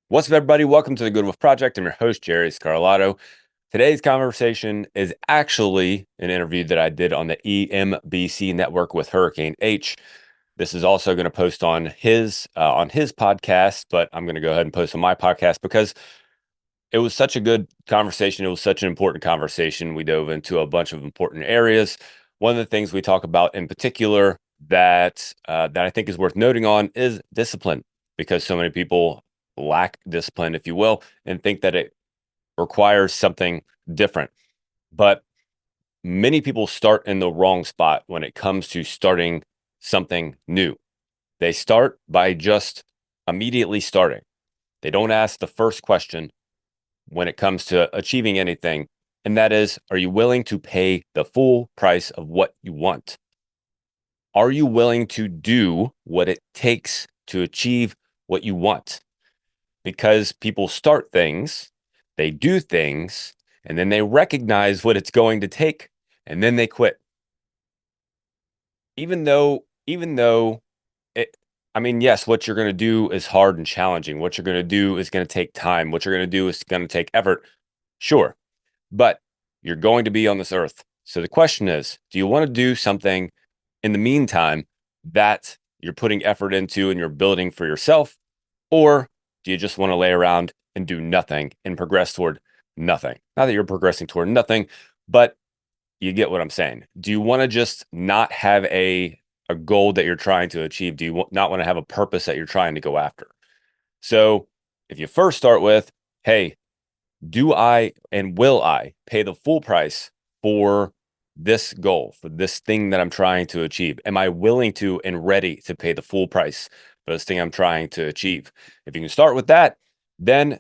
What's up, everybody? Welcome to the Good Wolf Project. I'm your host, Jerry Scarlato. Today's conversation is actually an interview that I did on the EMBC Network with Hurricane H. This is also going to post on his podcast, but I'm going to go ahead and post on my podcast because it was such a good conversation. It was such an important conversation. We dove into a bunch of important areas. One of the things we talk about in particular that I think is worth noting on is discipline, because so many people lack discipline, if you will, and think that it requires something different. But many people start in the wrong spot when it comes to starting something new. They start by just immediately starting. They don't ask the first question when it comes to achieving anything, and that is, are you willing to pay the full price of what you want? Are you willing to do what it takes to achieve what you want? Because people start things, they do things, and then they recognize what it's going to take, and then they quit. Even though it, I mean, yes, what you're going to do is hard and challenging. What you're going to do is going to take time. What you're going to do is going to take effort. Sure. But you're going to be on this earth. So the question is, do you want to do something in the meantime that you're putting effort into and you're building for yourself? Or do you just want to lay around and do nothing and progress toward nothing? Not that you're progressing toward nothing, but you get what I'm saying. Do you want to just not have a goal that you're trying to achieve? Do you not want to have a purpose that you're trying to go after? So if you first start with, hey, do I and will I pay the full price for this goal, for this thing that I'm trying to achieve? Am I willing to and ready to pay the full price for this thing I'm trying to achieve? If you can start with that, then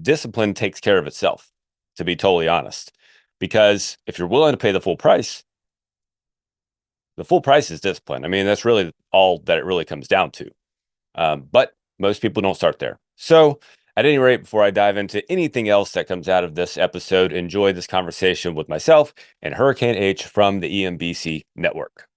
discipline takes care of itself, to be totally honest. Because if you're willing to pay the full price is discipline. I mean, that's really all that it really comes down to. But most people don't start there. So, at any rate, before I dive into anything else that comes out of this episode, enjoy this conversation with myself and Hurricane H from the EMBC Network.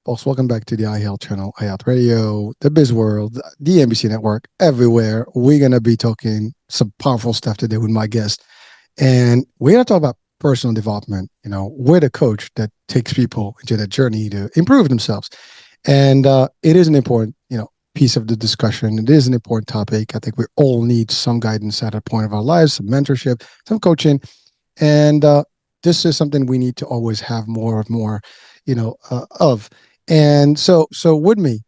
Folks, welcome back to the iHealth channel, iHealth Radio, the Biz World, the EMBC Network, everywhere. We're going to be talking some powerful stuff today with my guest. And we're going to talk about personal development. We're the coach that takes people into that journey to improve themselves. And it is an important, piece of the discussion. It is an important topic. I think we all need some guidance at a point of our lives, some mentorship, some coaching. And this is something we need to always have more and more, of. And so with me,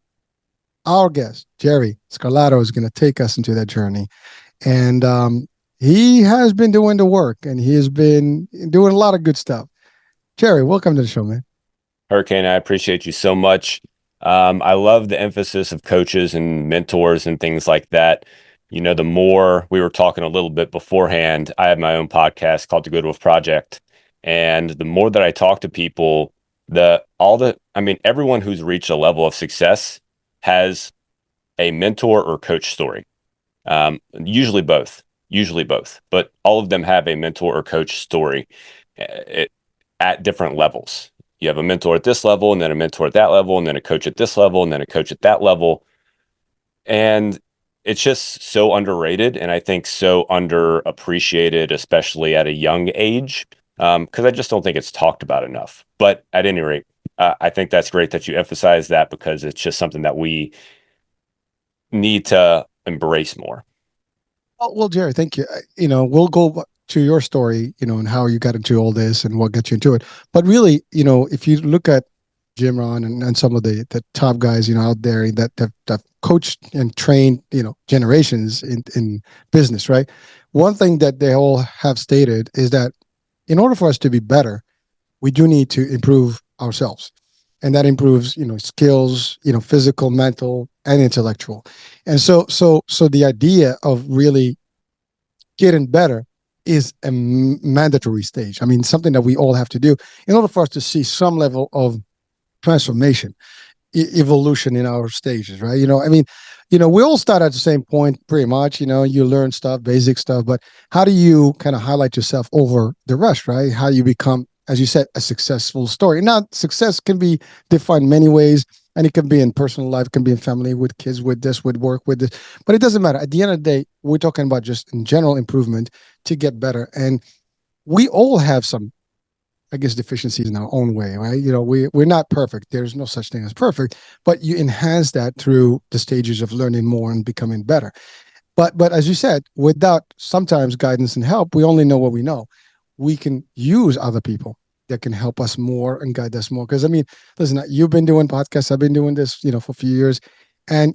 our guest, Jerry Scarlato, is going to take us into that journey. And he has been doing the work, and he has been doing a lot of good stuff. Jerry, welcome to the show, man. Hurricane, I appreciate you so much. I love the emphasis of coaches and mentors and things like that. The more we were talking a little bit beforehand, I have my own podcast called The Good Wolf Project. And the more that I talk to people, everyone who's reached a level of success has a mentor or coach story. Usually both, but all of them have a mentor or coach story at different levels. You have a mentor at this level, and then a mentor at that level, and then a coach at this level, and then a coach at that level. And it's just so underrated, and I think so underappreciated, especially at a young age, because I just don't think it's talked about enough. But at any rate, I think that's great that you emphasize that, because it's just something that we need to embrace more. Well, Jerry, thank you. We'll go to your story, and how you got into all this and what got you into it. But really, if you look at Jim Ron and some of the top guys, out there that coached and trained, generations in business, right? One thing that they all have stated is that in order for us to be better, we do need to improve ourselves. And that improves, skills, physical, mental, and intellectual. And so the idea of really getting better is a mandatory stage. I mean, something that we all have to do in order for us to see some level of transformation, evolution in our stages, right? I mean, we all start at the same point pretty much. You learn stuff, basic stuff, but how do you kind of highlight yourself over the rest, right? How do you become, as you said, a successful story? Now, success can be defined many ways, and it can be in personal life, it can be in family, with kids, with this, with work, with this, but it doesn't matter. At the end of the day, we're talking about just in general improvement to get better, and we all have some, I guess, deficiencies in our own way, right? We're not perfect. There's no such thing as perfect, but you enhance that through the stages of learning more and becoming better. But as you said, without sometimes guidance and help, we only know what we know. We can use other people that can help us more and guide us more. Because I mean, listen, you've been doing podcasts, I've been doing this, for a few years, and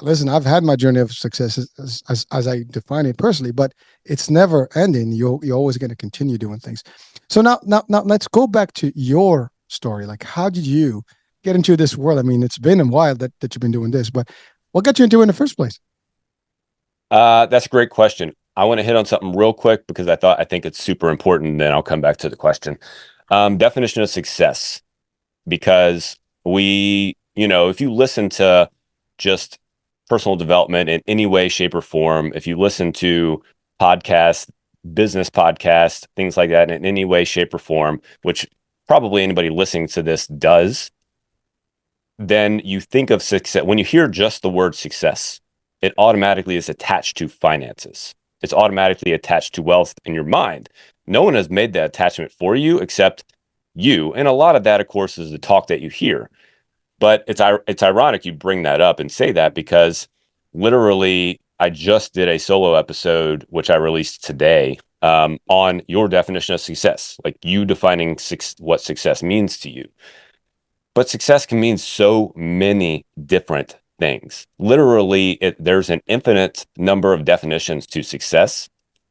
listen, I've had my journey of success as I define it personally, but it's never ending. You're always going to continue doing things. So now let's go back to your story. Like, how did you get into this world? I mean, it's been a while that you've been doing this, but what got you into it in the first place? That's a great question. I want to hit on something real quick because I think it's super important, and then I'll come back to the question. Definition of success, because if you listen to just personal development in any way, shape, or form, if you listen to podcasts, business podcasts, things like that in any way, shape, or form, which probably anybody listening to this does, then you think of success. When you hear just the word success, it automatically is attached to finances. It's automatically attached to wealth in your mind. No one has made that attachment for you except you. And a lot of that, of course, is the talk that you hear. But it's ironic you bring that up and say that, because literally I just did a solo episode, which I released today, on your definition of success, like you defining what success means to you. But success can mean so many different things. Literally, there's an infinite number of definitions to success,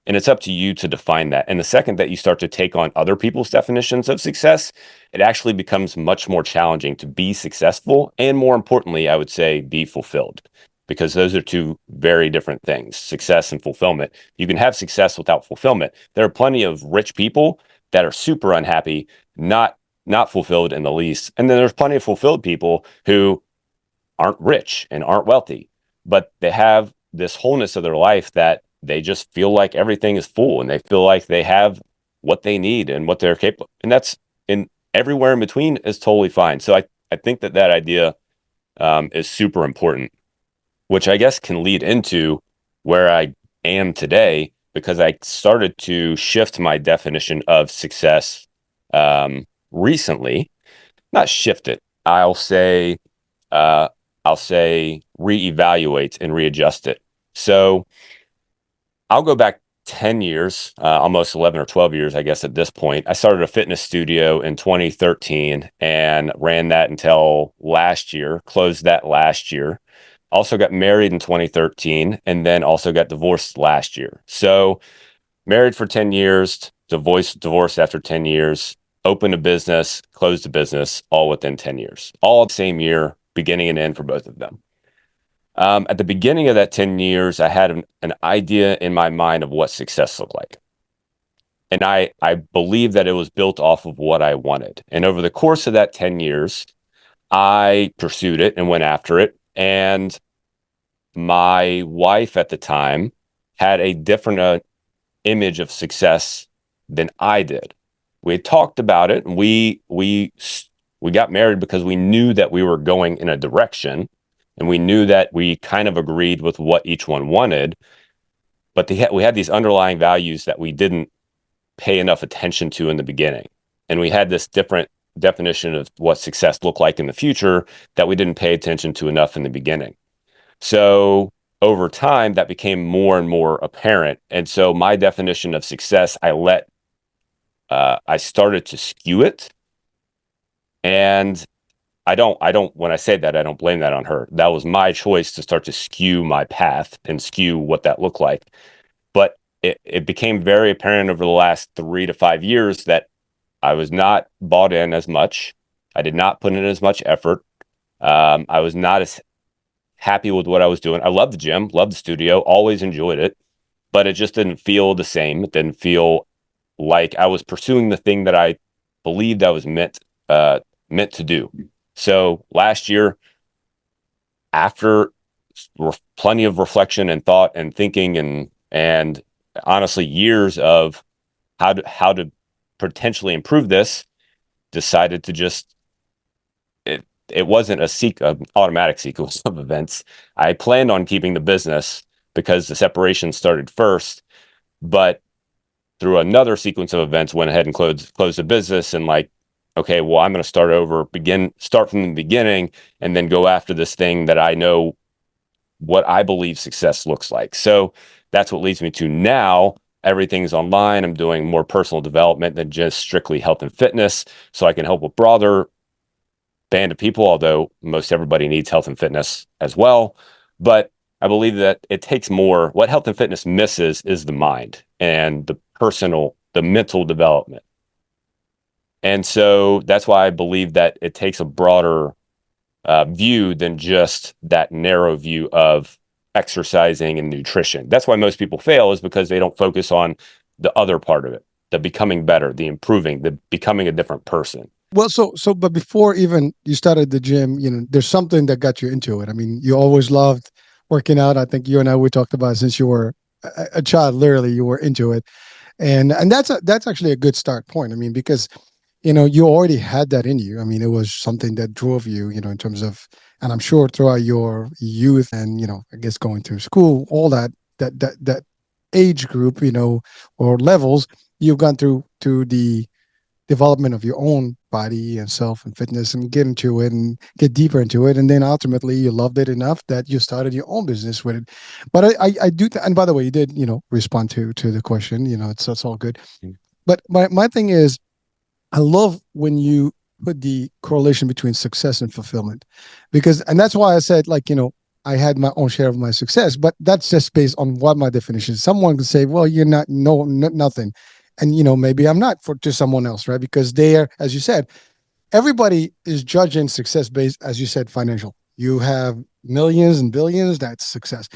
and it's up to you to define that. And the second that you start to take on other people's definitions of success, it actually becomes much more challenging to be successful. And more importantly, I would say be fulfilled, because those are two very different things, success and fulfillment. You can have success without fulfillment. There are plenty of rich people that are super unhappy, not fulfilled in the least. And then there's plenty of fulfilled people who aren't rich and aren't wealthy, but they have this wholeness of their life that they just feel like everything is full, and they feel like they have what they need and what they're capable of. And that's in everywhere in between is totally fine. So I think that idea is super important, which I guess can lead into where I am today, because I started to shift my definition of success recently. Not shift it. Uh, I'll say reevaluate and readjust it. So I'll go back 10 years, almost 11 or 12 years, I guess, at this point. I started a fitness studio in 2013 and ran that until last year, closed that last year. Also got married in 2013, and then also got divorced last year. So married for 10 years, divorced after 10 years, opened a business, closed a business, all within 10 years, all the same year, beginning and end for both of them. At the beginning of that 10 years, I had an idea in my mind of what success looked like. And I believe that it was built off of what I wanted. And over the course of that 10 years, I pursued it and went after it. And my wife at the time had a different image of success than I did. We had talked about it, and we got married because we knew that we were going in a direction, and we knew that we kind of agreed with what each one wanted. But we had these underlying values that we didn't pay enough attention to in the beginning, and we had this different definition of what success looked like in the future that we didn't pay attention to enough in the beginning. So over time, that became more and more apparent. And so my definition of success, I started to skew it. And when I say that, I don't blame that on her. That was my choice to start to skew my path and skew what that looked like. But it became very apparent over the last 3 to 5 years that I was not bought in as much. I did not put in as much effort. I was not as happy with what I was doing. I loved the gym, loved the studio, always enjoyed it, but it just didn't feel the same. It didn't feel like I was pursuing the thing that I believed I was meant to do. So last year, after plenty of reflection and thought and thinking and honestly years of how to potentially improve this, decided to just it wasn't an automatic sequence of events. I planned on keeping the business because the separation started first, but through another sequence of events, went ahead and closed the business and like, okay, well, I'm going to start from the beginning, and then go after this thing that I know what I believe success looks like. So that's what leads me to now. Everything's online. I'm doing more personal development than just strictly health and fitness, so I can help a broader band of people, although most everybody needs health and fitness as well. But I believe that it takes more. What health and fitness misses is the mind and the mental development. And so that's why I believe that it takes a broader view than just that narrow view of exercising and nutrition. That's why most people fail, is because they don't focus on the other part of it, the becoming better, the improving, the becoming a different person. Well, but before even you started the gym, there's something that got you into it. I mean, you always loved working out. I think you and I we talked about it since you were a child. Literally, you were into it, and that's actually a good start point. I mean, because you already had that in you. I mean, it was something that drove you, in terms of, and I'm sure throughout your youth and I guess going through school, all that age group, or levels, you've gone through to the development of your own body and self and fitness and get into it and get deeper into it. And then ultimately you loved it enough that you started your own business with it. But I do, and by the way, you did, respond to the question, it's all good. But my thing is, I love when you put the correlation between success and fulfillment, and that's why I said, like, I had my own share of my success, but that's just based on what my definition is. Someone can say, well, you're not, no, nothing. And, maybe I'm not to someone else, right? Because they are, as you said, everybody is judging success based, as you said, financial. You have millions and billions, that's success.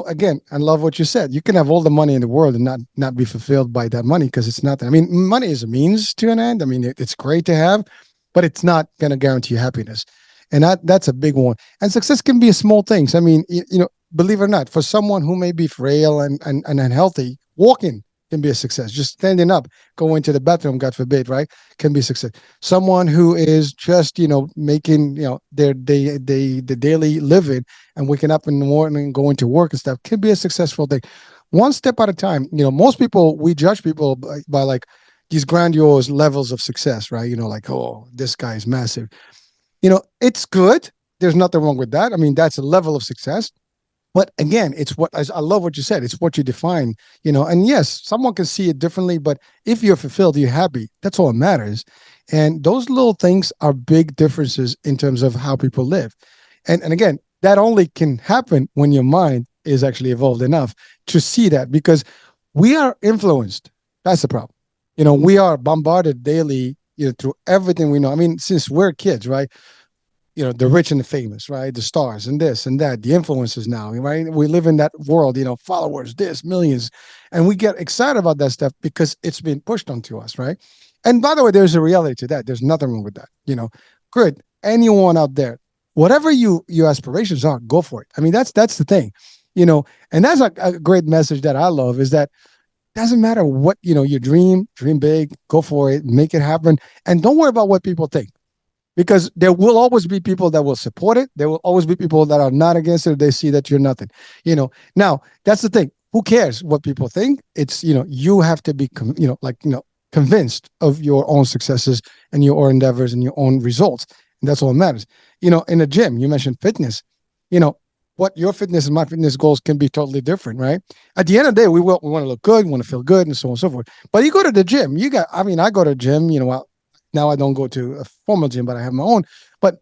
Again, I love what you said. You can have all the money in the world and not be fulfilled by that money, because it's not. I mean, money is a means to an end. I mean, it's great to have, but it's not going to guarantee you happiness, and that's a big one. And success can be a small things. I mean, believe it or not, for someone who may be frail and unhealthy, walking can be a success. Just standing up, going to the bathroom, God forbid, right, can be a success. Someone who is just, making, the daily living and waking up in the morning and going to work and stuff can be a successful thing. One step at a time. Most people, we judge people by like these grandiose levels of success, right? Like, oh, this guy is massive. It's good. There's nothing wrong with that. I mean, that's a level of success. But again, it's what I love what you said. It's what you define, and yes, someone can see it differently, but if you're fulfilled, you're happy. That's all that matters. And those little things are big differences in terms of how people live. And again, that only can happen when your mind is actually evolved enough to see that, because we are influenced. That's the problem. We are bombarded daily, through everything we know. I mean, since we're kids, right? The rich and the famous, right? The stars and this and that, the influencers now, right? We live in that world, followers, this, millions. And we get excited about that stuff because it's been pushed onto us, right? And by the way, there's a reality to that. There's nothing wrong with that. Good. Anyone out there, whatever your aspirations are, go for it. I mean, that's the thing, and that's a great message that I love, is that doesn't matter what, you dream big, go for it, make it happen. And don't worry about what people think, because there will always be people that will support it. There will always be people that are not against it. They see that you're nothing, Now, that's the thing. Who cares what people think? It's, you have to be, convinced of your own successes and your own endeavors and your own results. And that's all that matters. In a gym, you mentioned fitness, what your fitness and my fitness goals can be totally different, right? At the end of the day, we want to look good, we want to feel good, and so on and so forth. But you go to the gym, I go to the gym, now I don't go to a formal gym, but I have my own. But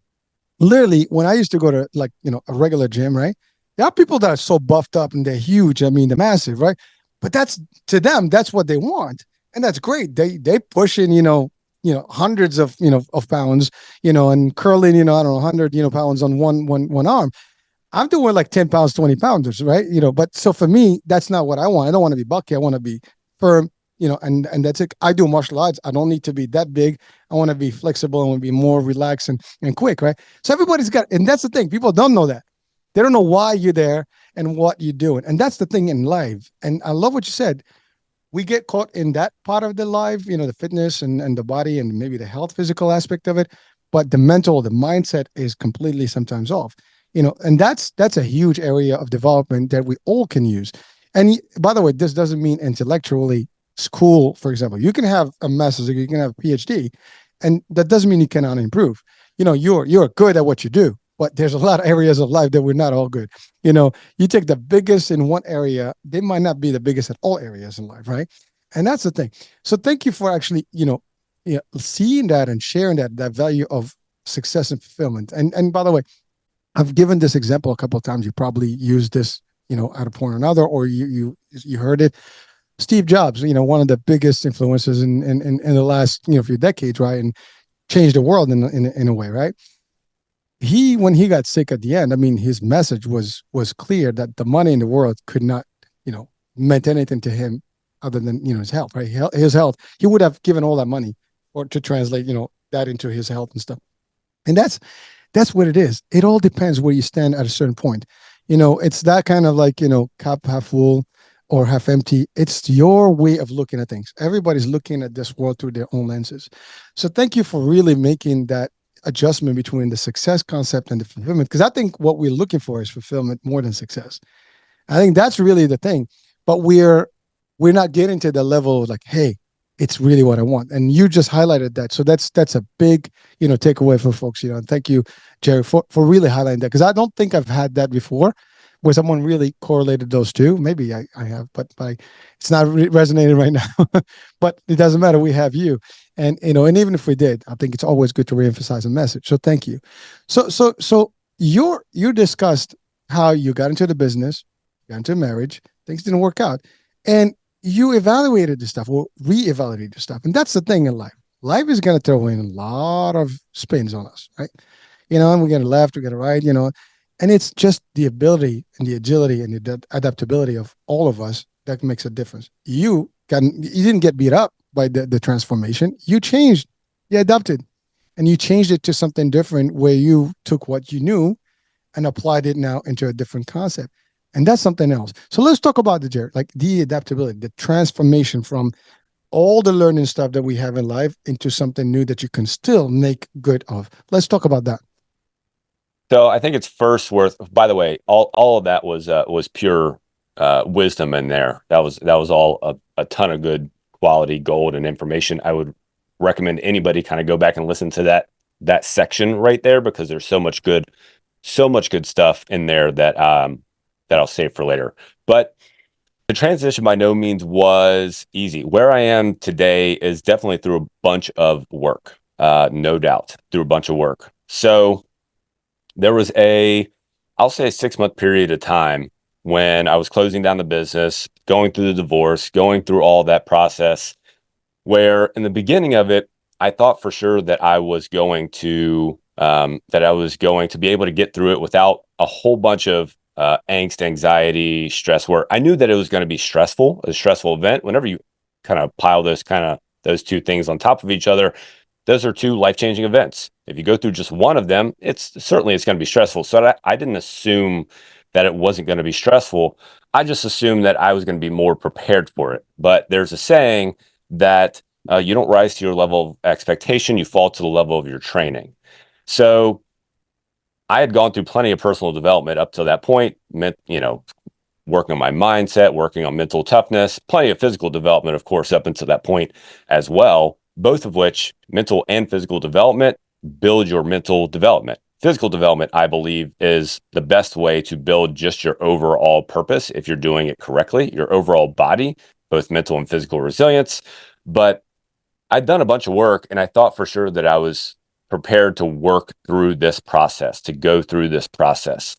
literally when I used to go to like, a regular gym, right? There are people that are so buffed up and they're huge. I mean, they're massive, right? But that's to them, that's what they want. And that's great. They push in, hundreds of, of pounds, and curling, I don't know, 100, pounds on one arm. I'm doing like 10 pounds, 20 pounders, right? But so for me, that's not what I want. I don't want to be bulky. I want to be firm, and that's it. I do martial arts. I don't need to be that big. I want to be flexible. I want to be more relaxed and quick, right? So everybody's got, and that's the thing. People don't know that. They don't know why you're there and what you're doing. And that's the thing in life. And I love what you said. We get caught in that part of the life, the fitness and the body and maybe the health, physical aspect of it. But the mental, the mindset is completely sometimes off, and that's a huge area of development that we all can use. And by the way, this doesn't mean intellectually school, for example. You can have a master's degree, you can have a PhD, and that doesn't mean you cannot improve. You're good at what you do, but there's a lot of areas of life that we're not all good. You take the biggest in one area, they might not be the biggest at all areas in life, right? And that's the thing. So thank you for actually, seeing that and sharing that value of success and fulfillment. And by the way, I've given this example a couple of times. You probably used this, at a point or another, or you heard it. Steve Jobs, one of the biggest influences in the last few decades, right, and changed the world in a way, right? He When he got sick at the end, I mean, his message was clear that the money in the world could not, meant anything to him other than his health, right? His health, he would have given all that money or to translate, that into his health and stuff. And that's what it is. It all depends where you stand at a certain point. It's that kind of like, cup half full or half empty. It's your way of looking at things. Everybody's looking at this world through their own lenses. So thank you for really making that adjustment between the success concept and the fulfillment. Because I think what we're looking for is fulfillment more than success. I think that's really the thing. But we're not getting to the level of like, hey, it's really what I want. And you just highlighted that. So that's a big, takeaway for folks, and thank you, Jerry, for really highlighting that. Because I don't think I've had that before where someone really correlated those two. Maybe I have, but it's not resonating right now. But it doesn't matter. We have you. And even if we did, I think it's always good to reemphasize a message. So thank you. So you discussed how you got into the business, got into marriage, things didn't work out. And you evaluated the stuff or reevaluated the stuff. And that's the thing in life. Life is going to throw in a lot of spins on us, right? And we get a left, we get a right, and it's just the ability and the agility and the adaptability of all of us that makes a difference. You didn't get beat up by the transformation. You changed, you adapted, and you changed it to something different where you took what you knew and applied it now into a different concept. And that's something else. So let's talk about like the adaptability, the transformation from all the learning stuff that we have in life into something new that you can still make good of. Let's talk about that. So I think it's first worth. By the way, all of that was pure wisdom in there. That was all a ton of good quality gold and information. I would recommend anybody kind of go back and listen to that section right there because there's so much good stuff in there that I'll save for later. But the transition by no means was easy. Where I am today is definitely through a bunch of work, no doubt, through a bunch of work. So there was I'll say a 6-month period of time when I was closing down the business, going through the divorce, going through all that process, where in the beginning of it, I thought for sure that I was going to be able to get through it without a whole bunch of angst, anxiety, stress. Where I knew that it was going to be a stressful event. Whenever you kind of pile those two things on top of each other, those are two life-changing events. If you go through just one of them, it's going to be stressful. So I didn't assume that it wasn't going to be stressful. I just assumed that I was going to be more prepared for it. But there's a saying that you don't rise to your level of expectation, you fall to the level of your training. So I had gone through plenty of personal development up to that point, working on my mindset, working on mental toughness, plenty of physical development, of course, up until that point as well, both of which, mental and physical development, build your mental development. Physical development, I believe, is the best way to build just your overall purpose if you're doing it correctly, your overall body, both mental and physical resilience. But I'd done a bunch of work and I thought for sure that I was prepared to work through this process, to go through this process,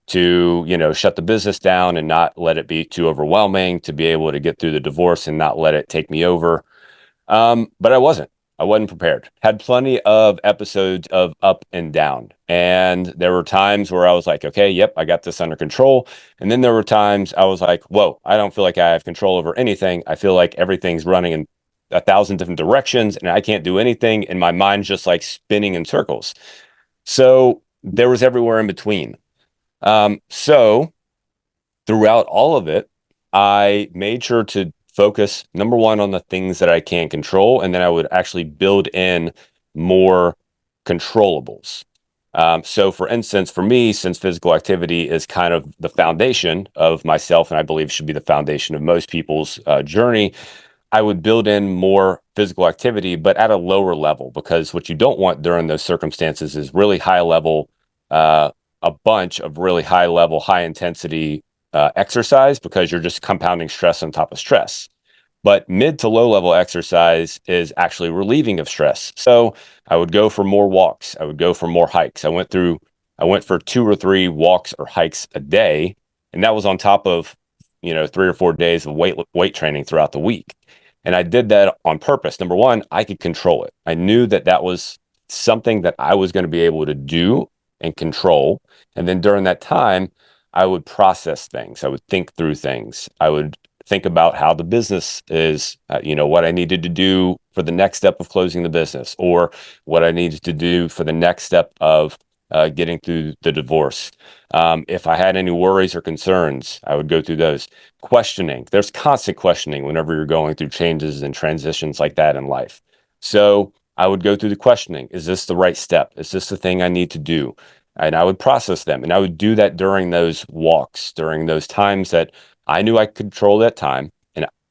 to, shut the business down and not let it be too overwhelming, to be able to get through the divorce and not let it take me over. But I wasn't. I wasn't prepared. Had plenty of episodes of up and down. And there were times where I was like, okay, yep, I got this under control. And then there were times I was like, whoa, I don't feel like I have control over anything. I feel like everything's running in 1,000 different directions and I can't do anything. And my mind's just like spinning in circles. So there was everywhere in between. So throughout all of it, I made sure to focus, number one, on the things that I can control, and then I would actually build in more controllables. So, for instance, for me, since physical activity is kind of the foundation of myself, and I believe should be the foundation of most people's journey, I would build in more physical activity, but at a lower level, because what you don't want during those circumstances is really high level, uh, a bunch of really high level, high intensity exercise, because you're just compounding stress on top of stress. But mid to low level exercise is actually relieving of stress. So I would go for more walks. I would go for more hikes. I went for 2 or 3 walks or hikes a day. And that was on top of, 3 or 4 days of weight training throughout the week. And I did that on purpose. Number one, I could control it. I knew that that was something that I was going to be able to do and control. And then during that time, I would process things. I would think through things. I would think about how the business is, what I needed to do for the next step of closing the business, or what I needed to do for the next step of getting through the divorce. If I had any worries or concerns, I would go through those. Questioning. There's constant questioning whenever you're going through changes and transitions like that in life. So I would go through the questioning. Is this the right step? Is this the thing I need to do? And I would process them. And I would do that during those walks, during those times that I knew I could control that time.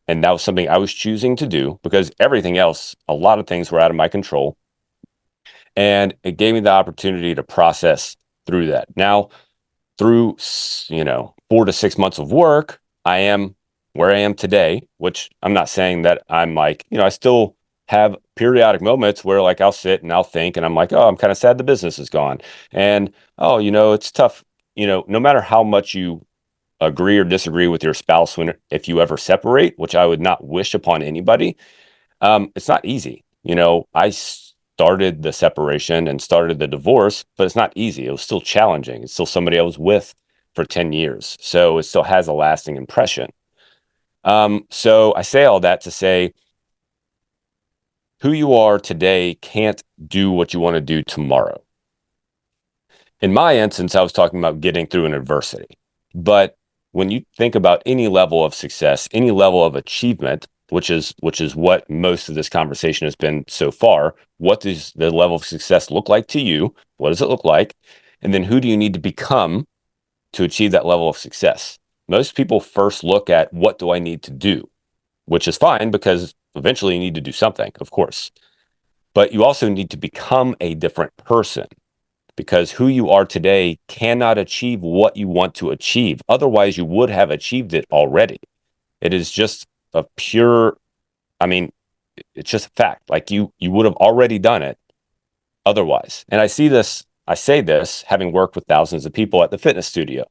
And that was something I was choosing to do, because everything else, a lot of things were out of my control. And it gave me the opportunity to process through that. Now, through 4 to 6 months of work, I am where I am today, which I'm not saying that I'm like, I still have periodic moments where like I'll sit and I'll think and I'm like, oh, I'm kind of sad the business is gone. And oh, it's tough, no matter how much you agree or disagree with your spouse, if you ever separate, which I would not wish upon anybody, it's not easy. I started the separation and started the divorce, but it's not easy. It was still challenging. It's still somebody I was with for 10 years. So it still has a lasting impression. So I say all that to say, who you are today can't do what you want to do tomorrow. In my instance, I was talking about getting through an adversity. But when you think about any level of success, any level of achievement, which is what most of this conversation has been so far, what does the level of success look like to you? What does it look like? And then who do you need to become to achieve that level of success? Most people first look at, what do I need to do? Which is fine, because eventually you need to do something, of course. But you also need to become a different person, because who you are today cannot achieve what you want to achieve. Otherwise, you would have achieved it already. It is just a pure, I mean, it's just a fact. Like you would have already done it otherwise. And I say this having worked with thousands of people at the fitness studio.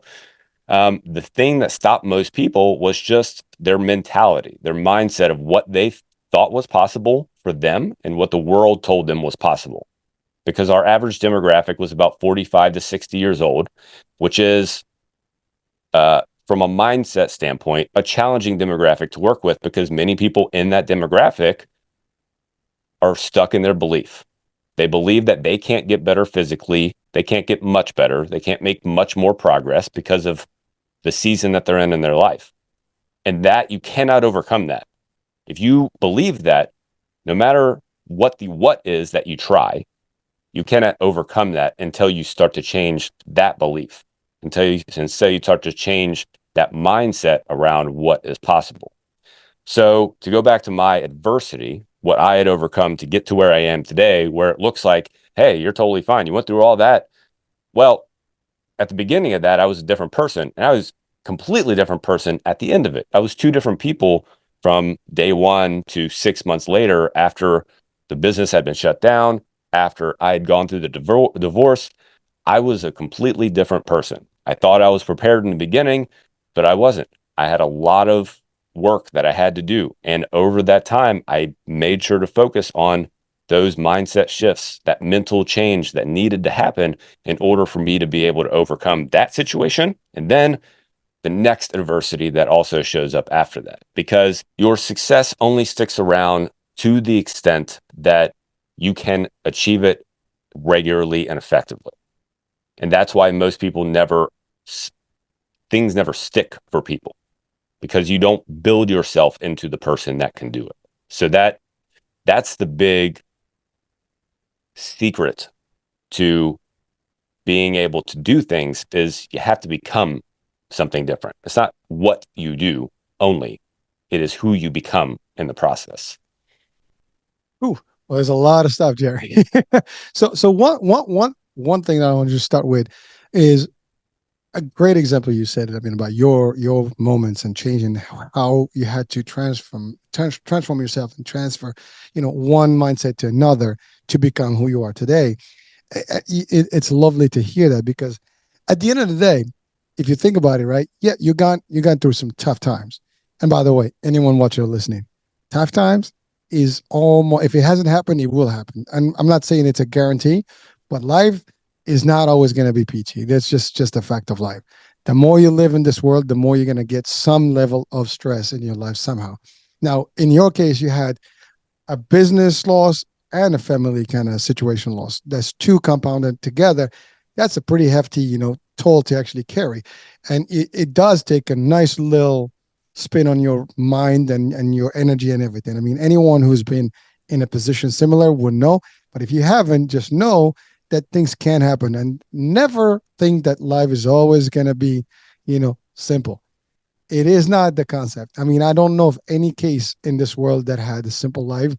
The thing that stopped most people was just their mentality, their mindset of what they thought was possible for them and what the world told them was possible. Because our average demographic was about 45 to 60 years old, which is, from a mindset standpoint, a challenging demographic to work with, because many people in that demographic are stuck in their belief. They believe that they can't get better physically. They can't get much better. They can't make much more progress because of the season that they're in their life. And that you cannot overcome that. If you believe that, no matter what the what is that you try, you cannot overcome that until you start to change that belief, until you start to change that mindset around what is possible. So to go back to my adversity, what I had overcome to get to where I am today, where it looks like, hey, you're totally fine. You went through all that. Well, at the beginning of that, I was a different person, and I was a completely different person at the end of it. I was two different people from day one to 6 months later, after the business had been shut down, after I had gone through the divorce, I was a completely different person. I thought I was prepared in the beginning, but I wasn't. I had a lot of work that I had to do. And over that time, I made sure to focus on those mindset shifts, that mental change that needed to happen in order for me to be able to overcome that situation. And then the next adversity that also shows up after that, because your success only sticks around to the extent that you can achieve it regularly and effectively. And that's why most people never, things never stick for people, because you don't build yourself into the person that can do it. So that's the big secret to being able to do things, is you have to become something different. It's not what you do only, it is who you become in the process. Ooh, well, there's a lot of stuff, Jerry. So one thing that I want to just start with is a great example you said. I mean, about your moments and changing how you had to transform yourself and transfer, one mindset to another to become who you are today. It's lovely to hear that, because at the end of the day, if you think about it, right? Yeah, you gone through some tough times. And by the way, anyone watching or listening, tough times is almost, if it hasn't happened, it will happen. And I'm not saying it's a guarantee, but life is not always going to be peachy. That's just a fact of life. The more you live in this world, the more you're going to get some level of stress in your life somehow. Now, in your case, you had a business loss and a family kind of situation loss. That's two compounded together. That's a pretty hefty, toll to actually carry. And it does take a nice little spin on your mind and your energy and everything. I mean, anyone who's been in a position similar would know. But if you haven't, just know that things can happen, and never think that life is always going to be, simple. It is not the concept. I mean, I don't know of any case in this world that had a simple life,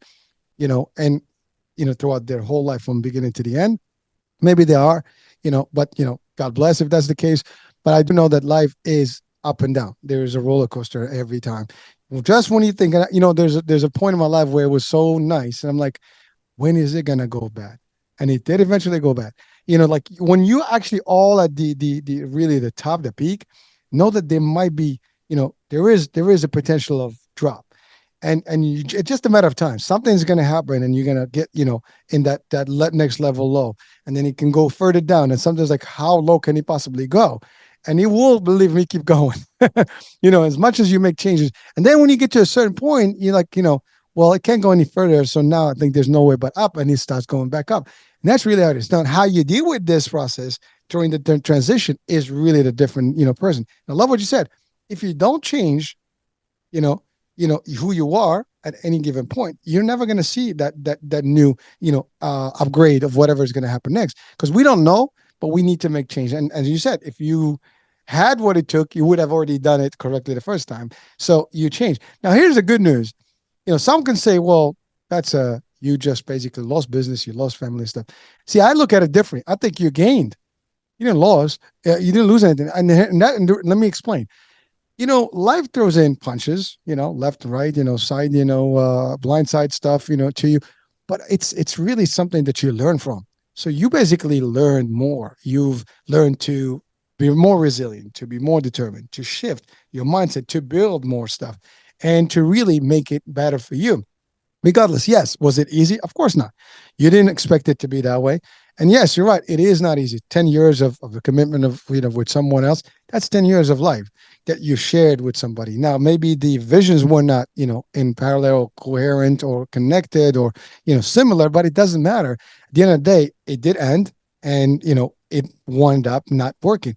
and throughout their whole life from beginning to the end. Maybe they are, but God bless if that's the case. But I do know that life is up and down. There is a roller coaster every time. Well, just when you think, there's a point in my life where it was so nice, and I'm like, when is it gonna go bad? And it did eventually go bad. Like when you actually all at the really the top, the peak, know that there might be, there is a potential of drop, and it's just a matter of time. Something's going to happen, and you're going to get, in that next level low, and then it can go further down. And sometimes, like, how low can it possibly go? And it will, believe me, keep going. As much as you make changes, and then when you get to a certain point, you're like, well, it can't go any further. So now I think there's no way but up, and it starts going back up. And that's really how it is. Now, how you deal with this process during the transition is really the different, person. And I love what you said. If you don't change, you know, who you are at any given point, you're never going to see that new, upgrade of whatever is going to happen next, because we don't know, but we need to make change. And as you said, if you had what it took, you would have already done it correctly the first time. So you change. Now, here's the good news. Some can say, well, you just basically lost business, you lost family stuff. See, I look at it differently. I think you gained. You didn't lose. You didn't lose anything. And let me explain. Life throws in punches, left and right, side, blind side stuff, to you. But it's really something that you learn from. So you basically learn more. You've learned to be more resilient, to be more determined, to shift your mindset, to build more stuff, and to really make it better for you. Regardless, yes, was it easy? Of course not. You didn't expect it to be that way. And yes, you're right. It is not easy. 10 years of a commitment of, with someone else, that's 10 years of life that you shared with somebody. Now, maybe the visions were not, in parallel, coherent, or connected, or, similar, but it doesn't matter. At the end of the day, it did end, and, it wound up not working.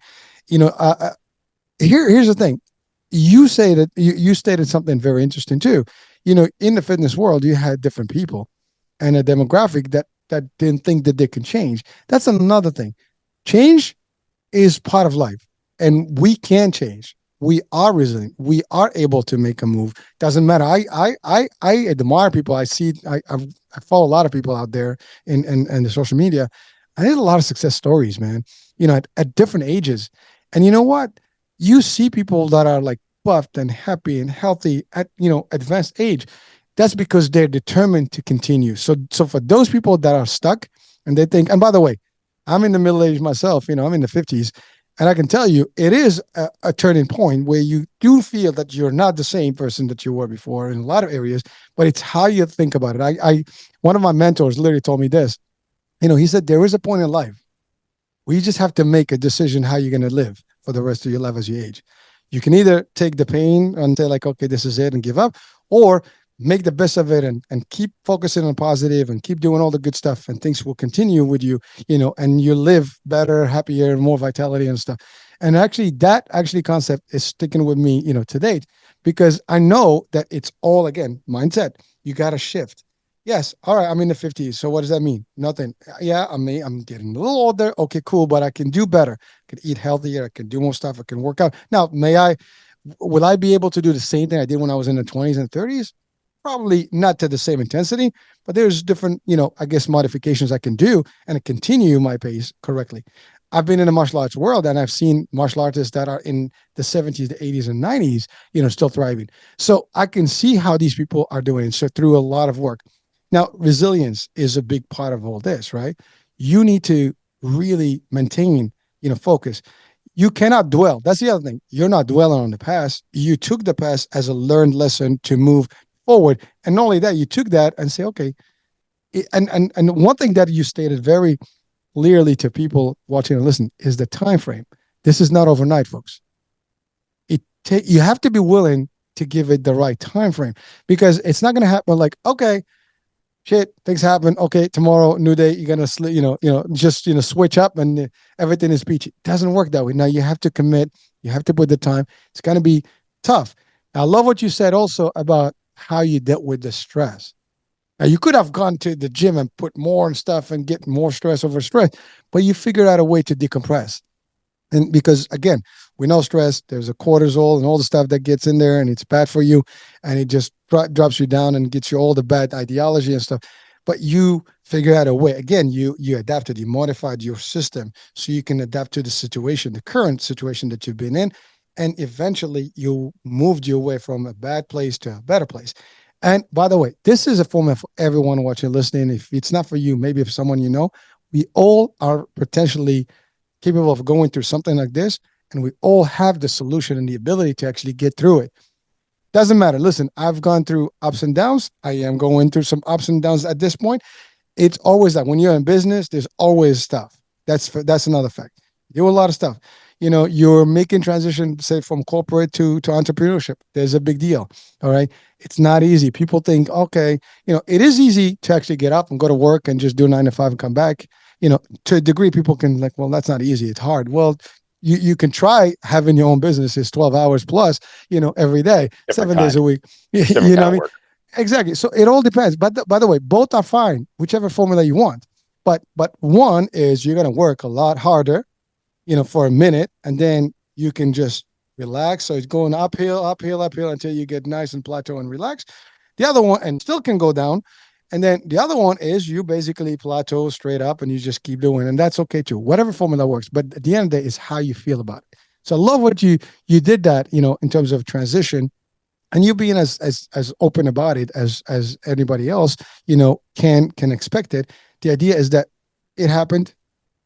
Here's the thing. You say that you stated something very interesting too. In the fitness world, you had different people and a demographic that didn't think that they can change. That's another thing. Change is part of life, and we can change. We are resilient. We are able to make a move. Doesn't matter. I admire people. I follow a lot of people out there in the social media. I did a lot of success stories, man. At different ages, and you know what? You see people that are like buffed and happy and healthy at advanced age. That's because they're determined to continue. So for those people that are stuck, And they think, and by the way, I'm in the middle age myself, I'm in the 50s. And I can tell you, it is a turning point where you do feel that you're not the same person that you were before in a lot of areas, but it's how you think about it. One of my mentors literally told me this. He said there is a point in life where you just have to make a decision how you're going to live for the rest of your life as you age. You can either take the pain and say like, okay, this is it and give up, or make the best of it and keep focusing on positive and keep doing all the good stuff and things will continue with you, and you live better, happier, more vitality and stuff. And actually that actually concept is sticking with me, to date, because I know that it's all, again, mindset. You got to shift. Yes. All right. I'm in the 50s. So what does that mean? Nothing. Yeah. I'm getting a little older. Okay, cool. But I can do better. I can eat healthier. I can do more stuff. I can work out. Now, will I be able to do the same thing I did when I was in the 20s and 30s? Probably not to the same intensity, but there's different, I guess, modifications I can do and continue my pace correctly. I've been in the martial arts world and I've seen martial artists that are in the 70s, the 80s, and 90s, still thriving. So I can see how these people are doing. So through a lot of work. Now, resilience is a big part of all this, right? You need to really maintain, focus. You cannot dwell. That's the other thing. You're not dwelling on the past. You took the past as a learned lesson to move forward. And not only that, you took that and say, okay, and one thing that you stated very clearly to people watching and listening is the time frame. This is not overnight, folks. You have to be willing to give it the right time frame, because it's not going to happen like, okay, shit, things happen. Okay, tomorrow, new day. You're gonna, just switch up and everything is peachy. It doesn't work that way. Now you have to commit. You have to put the time. It's gonna be tough. I love what you said also about how you dealt with the stress. Now you could have gone to the gym and put more and stuff and get more stress over stress, but you figured out a way to decompress. And because again, we know stress, there's a cortisol and all the stuff that gets in there and it's bad for you and it just drops you down and gets you all the bad ideology and stuff. But you figure out a way. Again, you adapted, you modified your system so you can adapt to the situation, the current situation that you've been in. And eventually you moved your way from a bad place to a better place. And by the way, this is a format for everyone watching, listening. If it's not for you, maybe if someone we all are potentially capable of going through something like this, and we all have the solution and the ability to actually get through it. Doesn't matter. Listen, I've gone through ups and downs. I am going through some ups and downs at this point. It's always that when you're in business, there's always stuff. That's another fact. You do a lot of stuff. You're making transition, say, from corporate to entrepreneurship. There's a big deal. All right. It's not easy. People think, okay, it is easy to actually get up and go to work and just do 9 to 5 and come back. To a degree, people can like, well, that's not easy. It's hard. Well, you can try having your own business is 12 hours plus, every day, Different 7 days a week. different You know kind what I of mean? work. Exactly. So it all depends. But by the way, both are fine, whichever formula you want. But one is you're going to work a lot harder, for a minute, and then you can just relax. So it's going uphill, uphill, uphill until you get nice and plateau and relax. The other one, and still can go down. And then the other one is you basically plateau straight up and you just keep doing, and that's okay too. Whatever formula works. But at the end of the day, is how you feel about it. So I love what you did that, in terms of transition, and you being as open about it as anybody else, can expect it. The idea is that it happened.